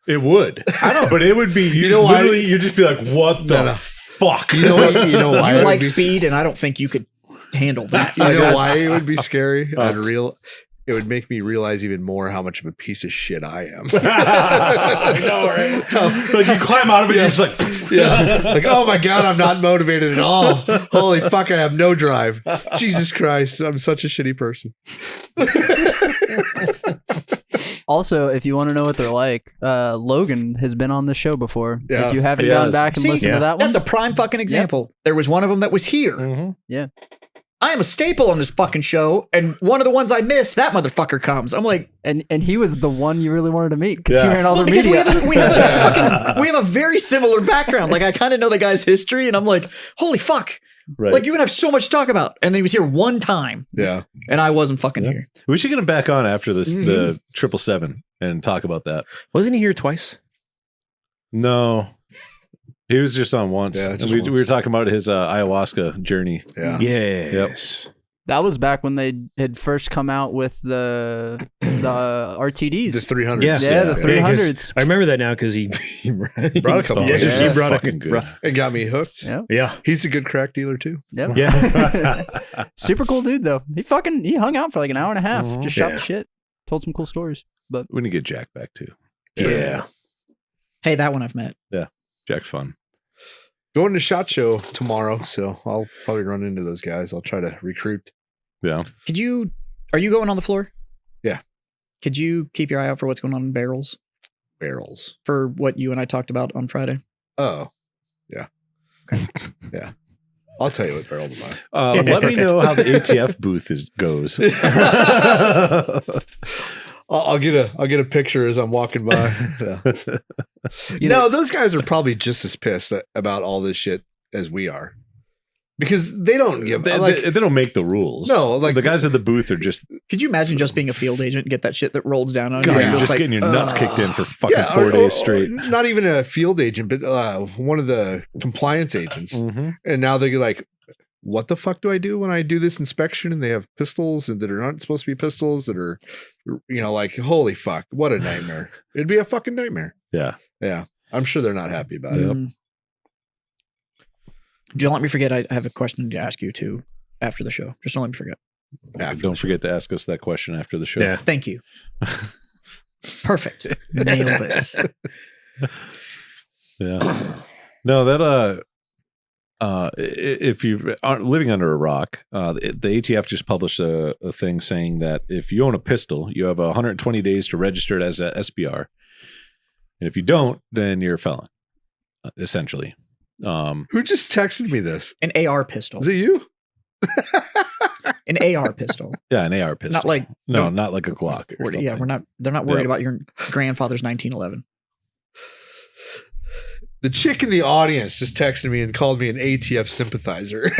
It would. I know, but it would be. You know, literally, you'd just be like, "What the fuck?" You know why? You know why? You it would like be- speed, and I don't think you could handle that. You Like, know that's- why it would be scary? It would make me realize even more how much of a piece of shit I am. I know, right? Like you climb out of it, and you're just like, Yeah. Like, oh my God, I'm not motivated at all. Holy fuck, I have no drive. Jesus Christ, I'm such a shitty person. Also, if you want to know what they're like, Logan has been on the show before. Yeah. If you haven't He gone has. back and See, listened to that one, That's a prime fucking example. There was one of them that was here. Mhm. I am a staple on this fucking show, and one of the ones I missed, that motherfucker comes. I'm like, and he was the one you really wanted to meet because you Yeah. ran all well, the because media. we have a very similar background. Like I kind of know the guy's history, and I'm like, holy fuck! right. Like you would have so much to talk about. And then he was here one time, Yeah. and I wasn't fucking here. We should get him back on after this, the 777, and talk about that. wasn't he here twice? No, he was just on once. Yeah, And just we once. were talking about his ayahuasca journey. Yeah. Yes. That was back when they had first come out with the RTDs. The 300s. Yeah. Yeah, the 300s. I remember that now because he Brought a couple. Yeah, Yeah. he brought Fucking a good. brought- It got me hooked. Yeah. Yeah. He's a good crack dealer too. Yep. Yeah. Super cool dude though. He hung out for like an hour and a half. Mhm. Just shot Yeah. the shit. Told some cool stories. But We need to get Jack back too. Yeah. Hey, that one I've met. Jack's fun. Going to SHOT Show tomorrow, so I'll probably run into those guys. I'll try to recruit. Yeah. Are you going on the floor? Yeah. Could you keep your eye out for what's going on in barrels Barrels. for what you and I talked about on Friday? Oh, yeah. Yeah. I'll tell you what barrel to buy. Let me know how the ATF booth goes. I'll get a picture as I'm walking by. Yeah. No, those guys are probably just as pissed about all this shit as we are, because they don't give they don't make the rules. No, like the guys at the booth are just. Could you imagine just being a field agent and get that shit that rolls down on you? God, and you're just like, getting your nuts kicked in for fucking 4 days straight. Not even a field agent, but one of the compliance agents. Mm-hmm. And now they're like, what the fuck do I do when I do this inspection and they have pistols and that are not supposed to be pistols that are, like, holy fuck, what a nightmare. It'd be a fucking nightmare. Yeah. Yeah. I'm sure they're not happy about it. Don't let me forget. I have a question to ask you too after the show. Just don't let me forget. Don't forget to ask us that question after the show. Yeah. Thank you. Perfect. Nailed it. Yeah. No, that if you aren't living under a rock, the ATF just published a thing saying that if you own a pistol, you have 120 days to register it as a SBR, and if you don't, then you're a felon, essentially. Who just texted me this? An AR pistol. Is it you? An AR pistol. Yeah, an AR pistol. Not like not like a Glock. Or yeah, something. they're not worried about your grandfather's 1911. The chick in the audience just texted me and called me an ATF sympathizer.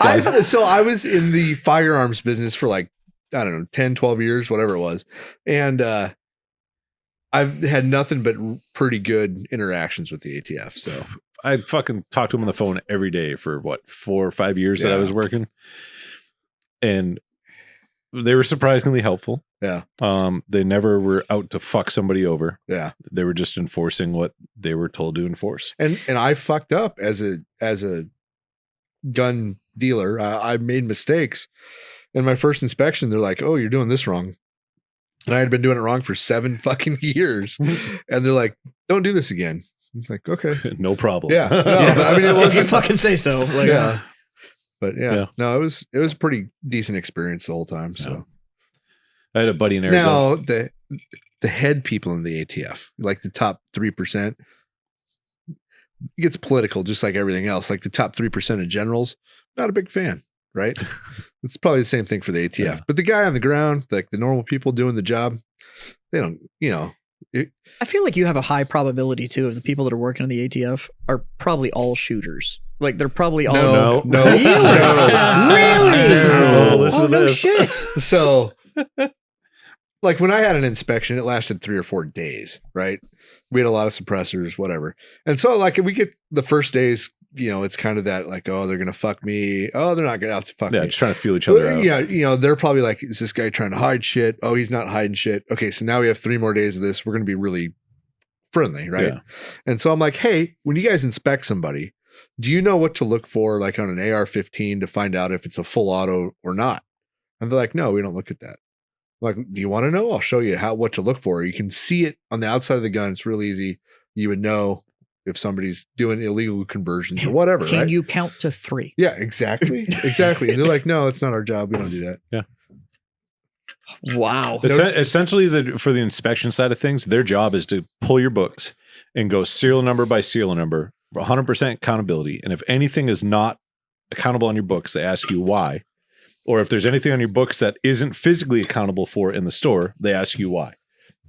I was in the firearms business for like, I don't know, 10, 12 years, whatever it was. And I've had nothing but pretty good interactions with the ATF. So I fucking talked to him on the phone every day for 4 or 5 years that I was working. And they were surprisingly helpful. Yeah. They never were out to fuck somebody over. Yeah. They were just enforcing what they were told to enforce. And I fucked up as a gun dealer. I made mistakes. In my first inspection, they're like, "Oh, you're doing this wrong." And I had been doing it wrong for 7 fucking years. And they're like, "Don't do this again." I'm like, okay. No problem. Yeah. No, but I mean, it If wasn't you fucking say so. Like, yeah. But Yeah. no, it was a pretty decent experience the whole time. So I had a buddy in Arizona. now the head people in the ATF, like the top 3%, it gets political just like everything else. Like the top 3% of generals, not a big fan, right? It's probably the same thing for the ATF. Yeah. But the guy on the ground, like the normal people doing the job, they don't, I feel like you have a high probability too of the people that are working in the ATF are probably all shooters. Like they're probably all no. Really? No, listen to no this. shit. So, like when I had an inspection, it lasted 3 or 4 days, right? We had a lot of suppressors, whatever. And so, like, we get the first days, it's kind of that, like, oh, they're going to fuck me. Oh, they're not going to fuck me. Yeah, just trying to feel each other out. Yeah, they're probably like, is this guy trying to hide shit? Oh, he's not hiding shit. Okay, so now we have 3 more days of this. We're going to be really friendly, right? Yeah. And so I'm like, hey, when you guys inspect somebody, do you know what to look for, like on an AR-15 to find out if it's a full auto or not? And they're like, no, we don't look at that. I'm like, do you want to know? I'll show you what to look for. You can see it on the outside of the gun. It's real easy. You would know if somebody's doing illegal conversions or whatever. Can right? you count to 3? Yeah, exactly. Exactly. And they're like, no, it's not our job. We don't do that. Yeah. Wow. Essentially, for the inspection side of things, their job is to pull your books and go serial number by serial number, 100% accountability. And if anything is not accountable on your books, they ask you why. Or if there's anything on your books that isn't physically accountable for in the store, they ask you why.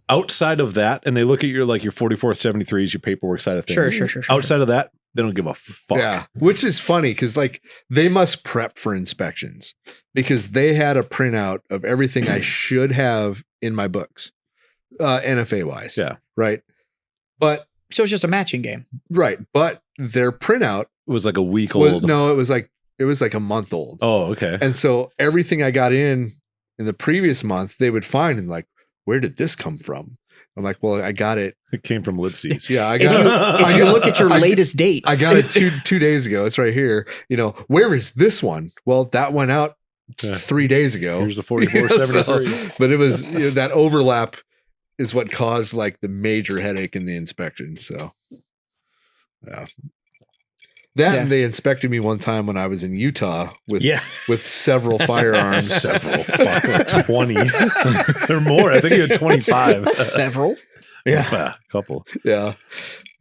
Outside of that, and they look at your 4473s, your paperwork side of things. Sure. Outside of that, they don't give a fuck. Yeah, which is funny because like they must prep for inspections because they had a printout of everything I should have in my books, NFA wise. Yeah. Right. But So it's just a matching game. right. But their printout It was like a week was old. no, it was like a month old. Oh, okay. And so everything I got in the previous month, they would find and like, where did this come from? I'm like, well, I got it. It came from Lipsy's. Yeah, I If got you, it. if you look at your I- latest date, I got it two days ago. It's right here. Where is this one? Well, that went out Yeah. 3 days ago. Here's the 4473. So- but it was that overlap is what caused like the major headache in the inspection. So, yeah. That Yeah. and they inspected me one time when I was in Utah with Yeah. with several firearms. Several, fuck, like 20 or more. I think you had 25. That's several. Yeah, a couple. Yeah.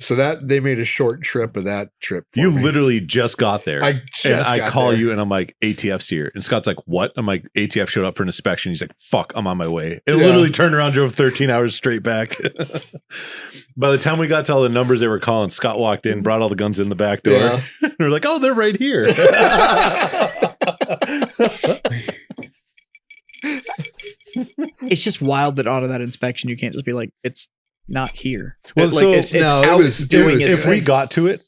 So that they made a short trip of that trip. For You me. literally just got there. I just and I got call there. you and I'm like, ATF's here. And Scott's like, what? I'm like, ATF showed up for an inspection. He's like, fuck, I'm on my way. And Yeah. literally turned around, drove 13 hours straight back. By the time we got to all the numbers they were calling, Scott walked in, brought all the guns in the back door. Yeah. And we're like, oh, they're right here. It's just wild that out of that inspection, you can't just be like, it's not here. Well, Like, so- it's no, it out was- it doing was- its If we thing. got to it,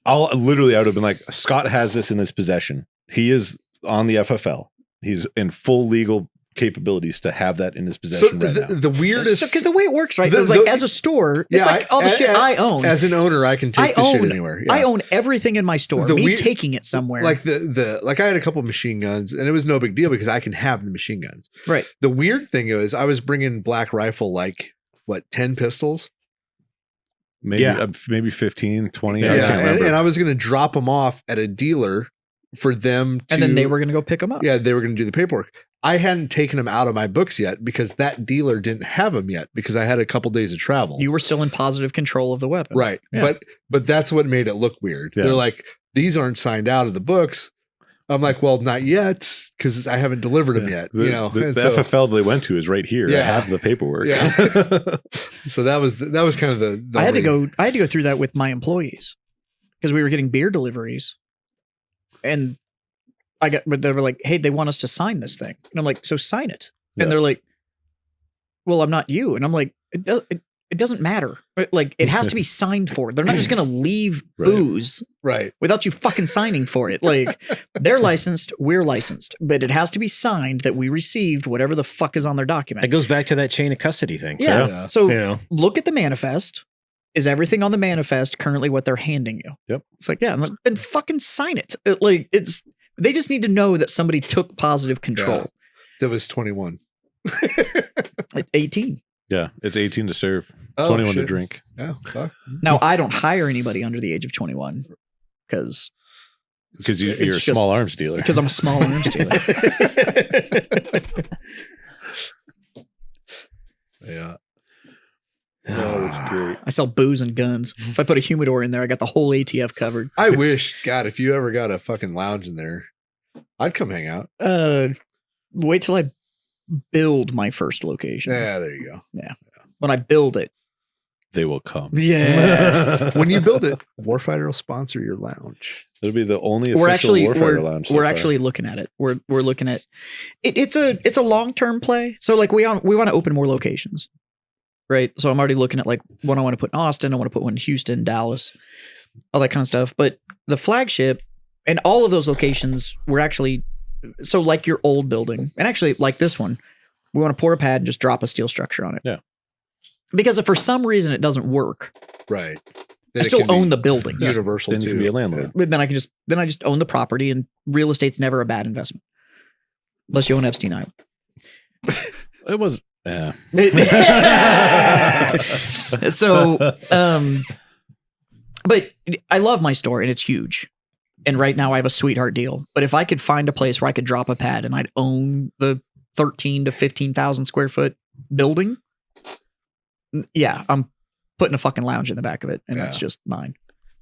I would have been like, Scott has this in his possession. He is on the FFL. He's in full legal capabilities to have that in his So possession right now. the weirdest, because the way it works, right? The- it's like the- as a store, it's Yeah, like all the shit I own. as an owner, I can I take the shit own- anywhere. Yeah. I own everything in my store. The Me weird- taking it somewhere, like the like I had a couple machine guns and it was no big deal because I can have the machine guns. right? The weird thing is I was bringing Black Rifle like what 10 pistols. maybe Yeah. maybe 15, 20. I Yeah, can't remember. and I was going to drop them off at a dealer for them to, And then they were going to go pick them up. yeah, they were going to do the paperwork. I hadn't taken them out of my books yet because that dealer didn't have them yet because I had a couple days of travel. You were still in positive control of the weapon, Right. Yeah. But that's what made it look weird. Yeah. They're like, these aren't signed out of the books. I'm like, well, not yet, because I haven't delivered them yet. The, You know, the, and the so, FFL they went to is right here. I Yeah. have the paperwork. Yeah. so that was kind of the I had to only- go through that with my employees because we were getting beer deliveries, and but they were like, hey, they want us to sign this thing, and I'm like, so sign it, and Yeah. they're like, well, I'm not you, and I'm like, it doesn't matter, like it has to be signed for. They're not just gonna leave Right. booze right. without you fucking signing for it. Like they're licensed, we're licensed, but it has to be signed that we received whatever the fuck is on their It document. goes back to that chain of custody thing. Yeah. Yeah. So You know, look at the manifest. Is everything on the manifest currently what they're handing you? Yep. It's like, yeah, I'm like, then fucking sign it. They just need to know that somebody took positive control That was 21. at 18. Yeah, it's 18 to serve, Oh, 21 to shit. drink. Yeah. Fuck. Now, I don't hire anybody under the age of 21 because Because you're a It's just- small arms dealer. I'm a small arms dealer. Yeah. Oh, that's great. I sell booze and guns. If I put a humidor in there, I got the whole ATF covered. I wish, God, if you ever got a fucking lounge in there, I'd come hang out. Wait till I build my first location. Yeah, there you go. When I build it. They will come. Yeah. When you build it, Warfighter will sponsor your lounge. It'll be the only official we're actually Warfighter lounge. so we're far. actually looking at it. We're looking at it. It's a long-term play. So like we want to open more locations. Right? So I'm already looking at like one I want to put in Austin, I want to put one in Houston, Dallas, all that kind of stuff. But the flagship and all of those locations we're actually so like your old building and actually like this one, we want to pour a pad and just drop a steel structure on it. Yeah. Because if for some reason it doesn't work, Right. I Then it still can be own the buildings. Universal Then you too. can be a landlord. But then I just own the property, and real estate's never a bad investment. Unless you own Epstein Island. It was. Yeah. So, but I love my store and it's huge. And right now I have a sweetheart deal. But if I could find a place where I could drop a pad and I'd own the 13 to 15,000 square foot building, yeah, I'm putting a fucking lounge in the back of it, and that's Yeah. just mine.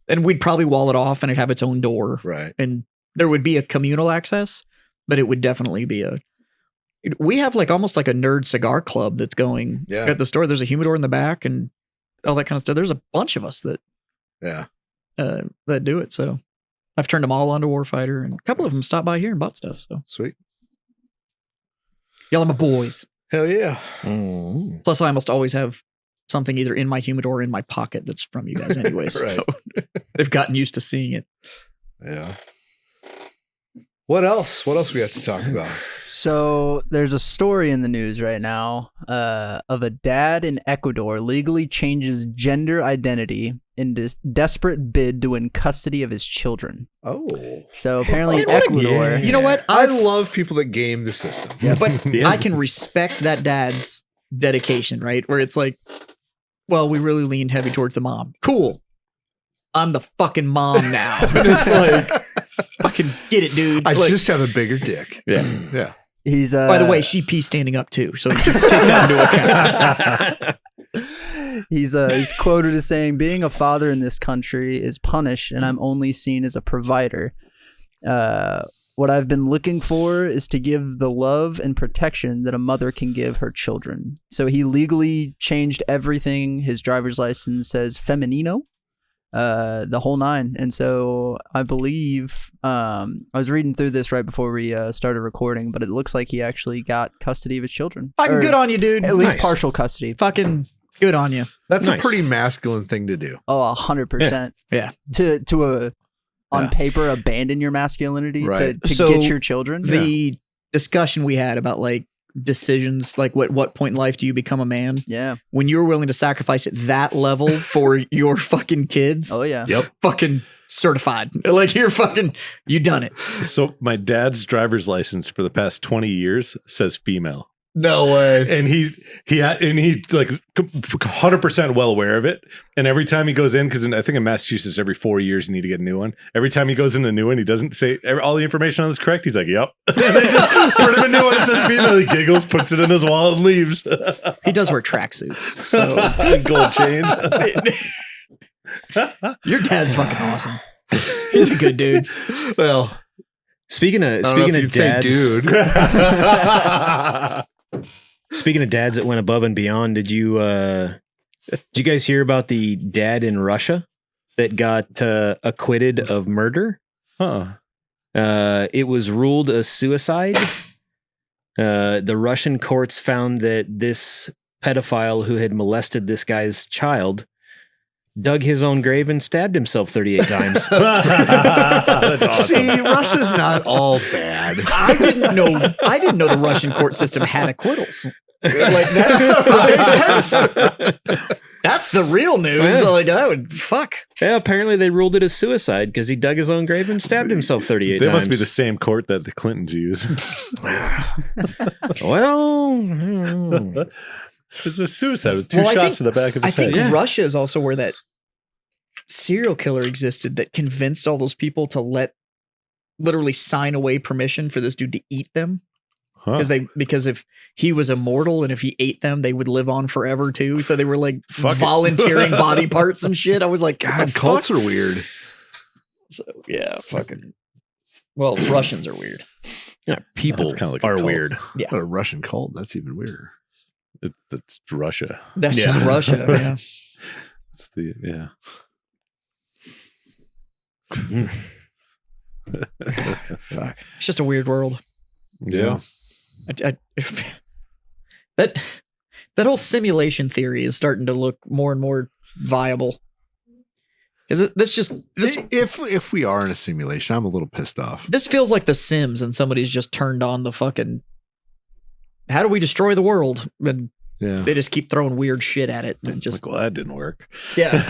And we'd probably wall it off and it'd have its own door. Right. And there would be a communal access, but it would definitely be we have like almost like a nerd cigar club that's going Yeah. at the store. There's a humidor in the back and all that kind of stuff. There's a bunch of us that Yeah. that do it. So I've turned them all onto Warfighter, and a couple of them stopped by here and bought stuff. So Sweet. y'all are my boys. Hell yeah. Plus, I almost always have something either in my humidor or in my pocket that's from you guys anyway. Right. So they've gotten used to seeing it. Yeah. What else? What else we got to talk about? So there's a story in the news right now of a dad in Ecuador legally changes gender identity in this desperate bid to win custody of his children. Oh. So apparently in Man, what a- Ecuador, You know what? I love people that game the system. But Yeah. I can respect that dad's dedication, right? Where it's like, well, we really leaned heavy towards the mom. Cool. I'm the fucking mom now. And it's like, fucking get it, dude. I Like, just have a bigger dick. Yeah. Yeah. He's by the way, she pees standing up too, so just take that into account. he's quoted as saying, "Being a father in this country is punished, and I'm only seen as a provider. What I've been looking for is to give the love and protection that a mother can give her children." So he legally changed everything. His driver's license says feminino, the whole nine. And so I believe, I was reading through this right before we started recording, but it looks like he actually got custody of his children. Fucking Or good on you, dude. At least Nice. partial custody. Fucking good on you. That's Nice. a pretty masculine thing to do. Oh, 100%. Yeah. To on Yeah. paper, abandon your masculinity Right. to So get your children. The discussion we had about like decisions, like what point in life do you become a man? Yeah. When you're willing to sacrifice at that level for your fucking kids, Oh, yeah. Yep. fucking certified. Like you done it. So my dad's driver's license for the past 20 years says female. No way. And he like 100% well aware of it. And every time he goes in, because I think in Massachusetts every 4 years you need to get a new one. Every time he goes in a new one, he doesn't say all the information on this correct. He's like, "Yep." And they just put him a new one that says female. He giggles, puts it in his wallet, and leaves. He does wear tracksuits, so Gold chain. your dad's fucking awesome. He's a good dude. Well, Speaking I don't know if of you'd say dads, dude. speaking of dads that went above and beyond, did you guys hear about the dad in Russia that got acquitted of murder? It was ruled a suicide. The Russian courts found that this pedophile who had molested this guy's child dug his own grave and stabbed himself 38 times. That's awesome. See, Russia's not all bad. I didn't know the Russian court system had acquittals. Like that, that's the real news. Yeah. Like that would fuck. Yeah, apparently they ruled it a suicide because he dug his own grave and stabbed himself 38 They times. must be the same court that the Clintons use. Well, It's a suicide with two Well, shots to the back of I his head. think Russia is also where that serial killer existed that convinced all those people to literally sign away permission for this dude to eat them. Huh. Because if he was immortal and if he ate them, they would live on forever too. So they were like Fuck it. volunteering body parts and shit. I was like, God, cults are weird. So, yeah, fucking. Well, Russians are weird. yeah, people That's kinda like a are cult. weird. Yeah, What a Russian cult. That's even weirder. That's Russia. that's Yeah. just Russia. Yeah. It's the Fuck. It's just a weird world. yeah. That whole simulation theory is starting to look more and more viable. Because If we are in a simulation, I'm a little pissed off. this feels like The Sims, and somebody's just turned on the fucking. How do we destroy the world? And Yeah. they just keep throwing weird shit at it. And just Like, well, that didn't work. yeah,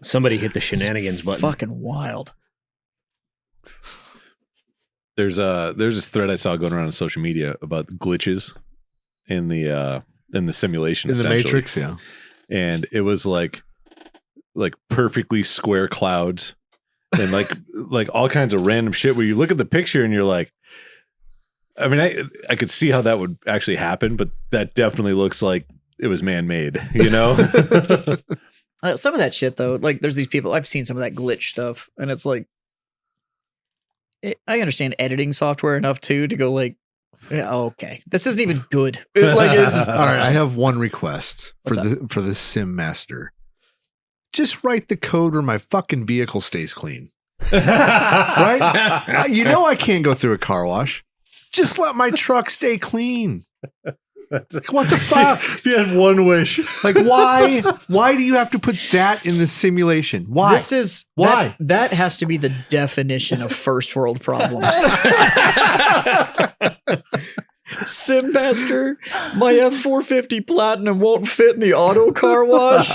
Somebody hit the shenanigans button. fucking wild. There's this thread I saw going around on social media about glitches in the simulation In the essentially. Matrix, yeah. And it was like perfectly square clouds and like all kinds of random shit where you look at the picture and you're like, I mean, I could see how that would actually happen, but that definitely looks like it was man-made, you know? Some of that shit though, like there's these people. I've seen some of that glitch stuff, and it's like, I understand editing software enough too to go like, yeah, okay, this isn't even good. Like it's All right, I have one request for What's the sim master. Just write the code where my fucking vehicle stays clean. Right? You know I can't go through a car wash. Just let my truck stay clean. Like, what the fuck? If you had one wish. Like, why? Why do you have to put that in the simulation? Why? This is Why? that has to be the definition of first world problems. Sim Master, my F450 Platinum won't fit in the auto car wash.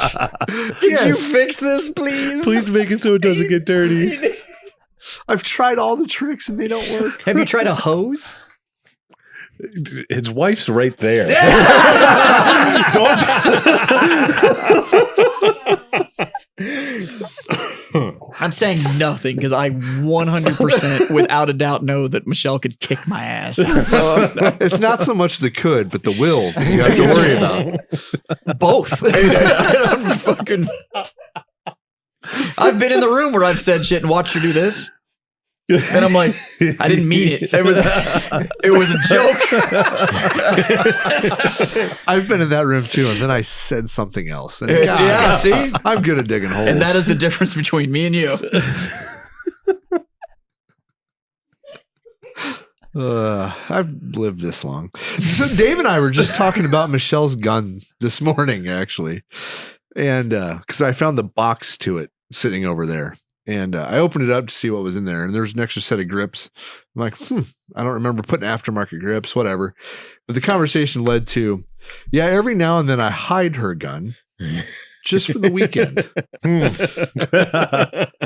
Could you Yes. fix this, please? Please make it so it doesn't get dirty. I've tried all the tricks and they don't work. Have you tried a hose? His wife's right there. I'm saying nothing because I 100% without a doubt know that Michelle could kick my ass. So It's not so much the could, but the will that you have to worry about. both. I'm fucking. I've been in the room where I've said shit and watched her do this. And I'm like, I didn't mean it. It was a joke. I've been in that room too, and then I said something else. And Yeah, see? I'm good at digging holes. And that is the difference between me and you. I've lived this long. So Dave and I were just talking about Michelle's gun this morning, actually. And because I found the box to it sitting over there. And I opened it up to see what was in there. And there's an extra set of grips. I'm like, I don't remember putting aftermarket grips, whatever. But the conversation led to, yeah, every now and then I hide her gun just for the weekend.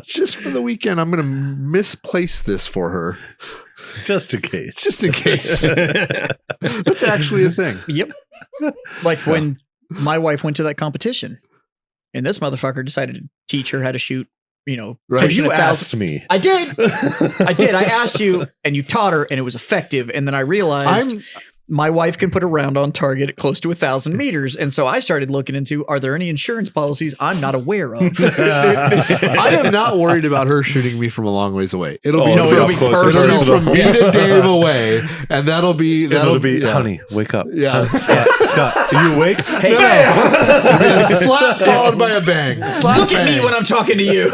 Just for the weekend. I'm going to misplace this for her. Just in case. Just in case. That's actually a thing. Yep. Like when my wife went to that competition and this motherfucker decided to teach her how to shoot, Right. pushing You 1,000. asked me. I did. I asked you and you taught her and it was effective. And then I realized my wife can put a round on target at close to 1,000 meters. And so I started looking into, are there any insurance policies I'm not aware of? I am not worried about her shooting me from a long ways away. It'll be, no, it'll be personal. from me to Dave away, and that'll be honey, wake up. Yeah. Scott, are you awake? Hey, A slap followed by a bang. Slap, look at me when I'm talking to you.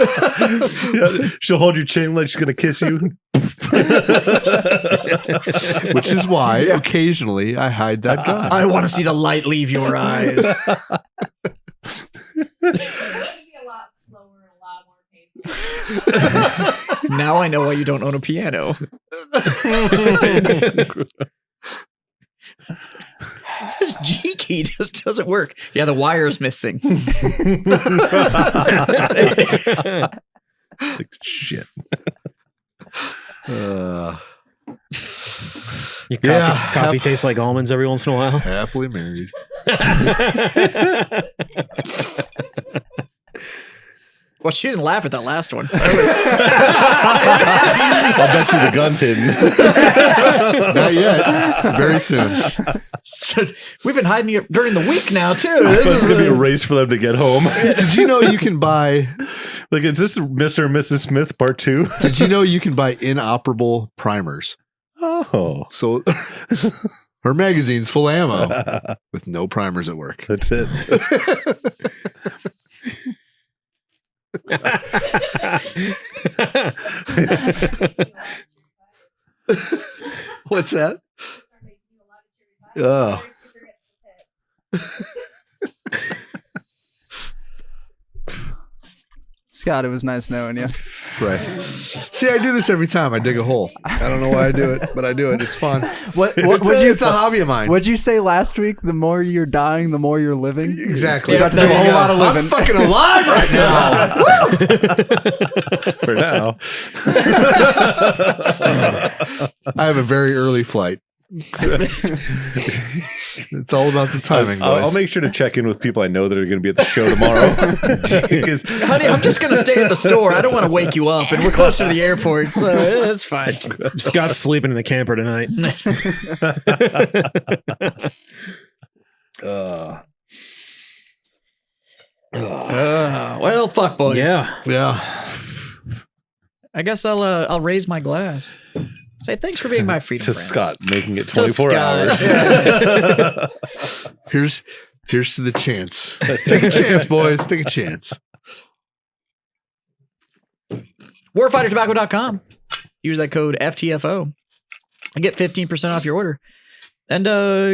Yeah, she'll hold your chin like she's gonna kiss you. which is why occasionally I hide that gun. I want to see the light leave your eyes. It would be a lot slower and a lot more painful. Now I know why you don't own a piano. This G key just doesn't work. Yeah, the wire's missing. Like, shit. Your coffee tastes like almonds every once in a while. Happily married. Well, she didn't laugh at that last one. I'll bet you the gun's hidden. Not yet. Very soon. So, we've been hiding it during the week now, too. But it's gonna be a race for them to get home. Did you know you can buy? Like, is this Mr. and Mrs. Smith part 2? Did you know you can buy inoperable primers? Oh, So her magazine's full of ammo with no primers at work. that's it. What's that? Oh. Scott, it was nice knowing you. Right. See, I do this every time I dig a hole. I don't know why I do it, but I do it. It's fun. It's a hobby of mine. What'd you say last week? The more you're dying, the more you're living. Exactly. You got to do a whole lot of living. I'm fucking alive right now. For now. I have a very early flight. It's all about the timing, boys. I'll make sure to check in with people I know that are going to be at the show tomorrow. Honey, I'm just going to stay at the store. I don't want to wake you up. And we're closer to the airport, so it's fine. Scott's sleeping in the camper tonight. Well, fuck, boys. Yeah. I guess I'll raise my glass. Say thanks for being my freedom to friends. Scott, making it To 24 hours. Scott. Here's to the chance. Take a chance, boys. Take a chance. Warfightertobacco.com. Use that code FTFO and get 15% off your order. And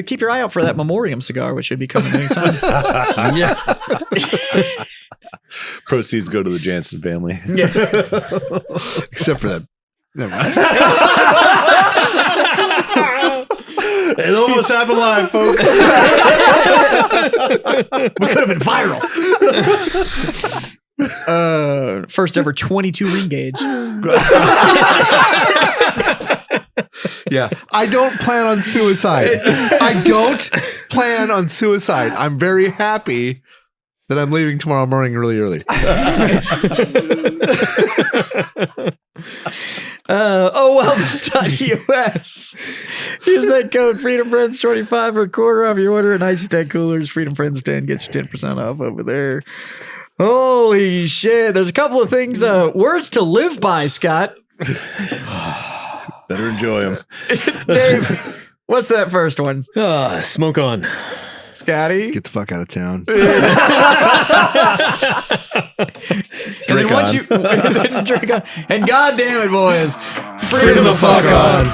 keep your eye out for that Memoriam cigar, which should be coming anytime. Yeah. Proceeds go to the Jansen family. Yeah. Except for that. Never mind. It almost happened live, folks. We could have been viral. First ever 22 ring gauge. Yeah. I don't plan on suicide. I don't plan on suicide. I'm very happy that I'm leaving tomorrow morning really early. Wellness.us. Use that code FreedomFriends25 for a quarter off your order. And Icy Tech Coolers, Freedom Friends 10 gets you 10% off over there. Holy shit. There's a couple of things, words to live by, Scott. Better enjoy them. Dave, what's that first one? Smoke on. Scotty? Get the fuck out of town. And then once you drink on, and God damn it, boys, freedom the fuck on.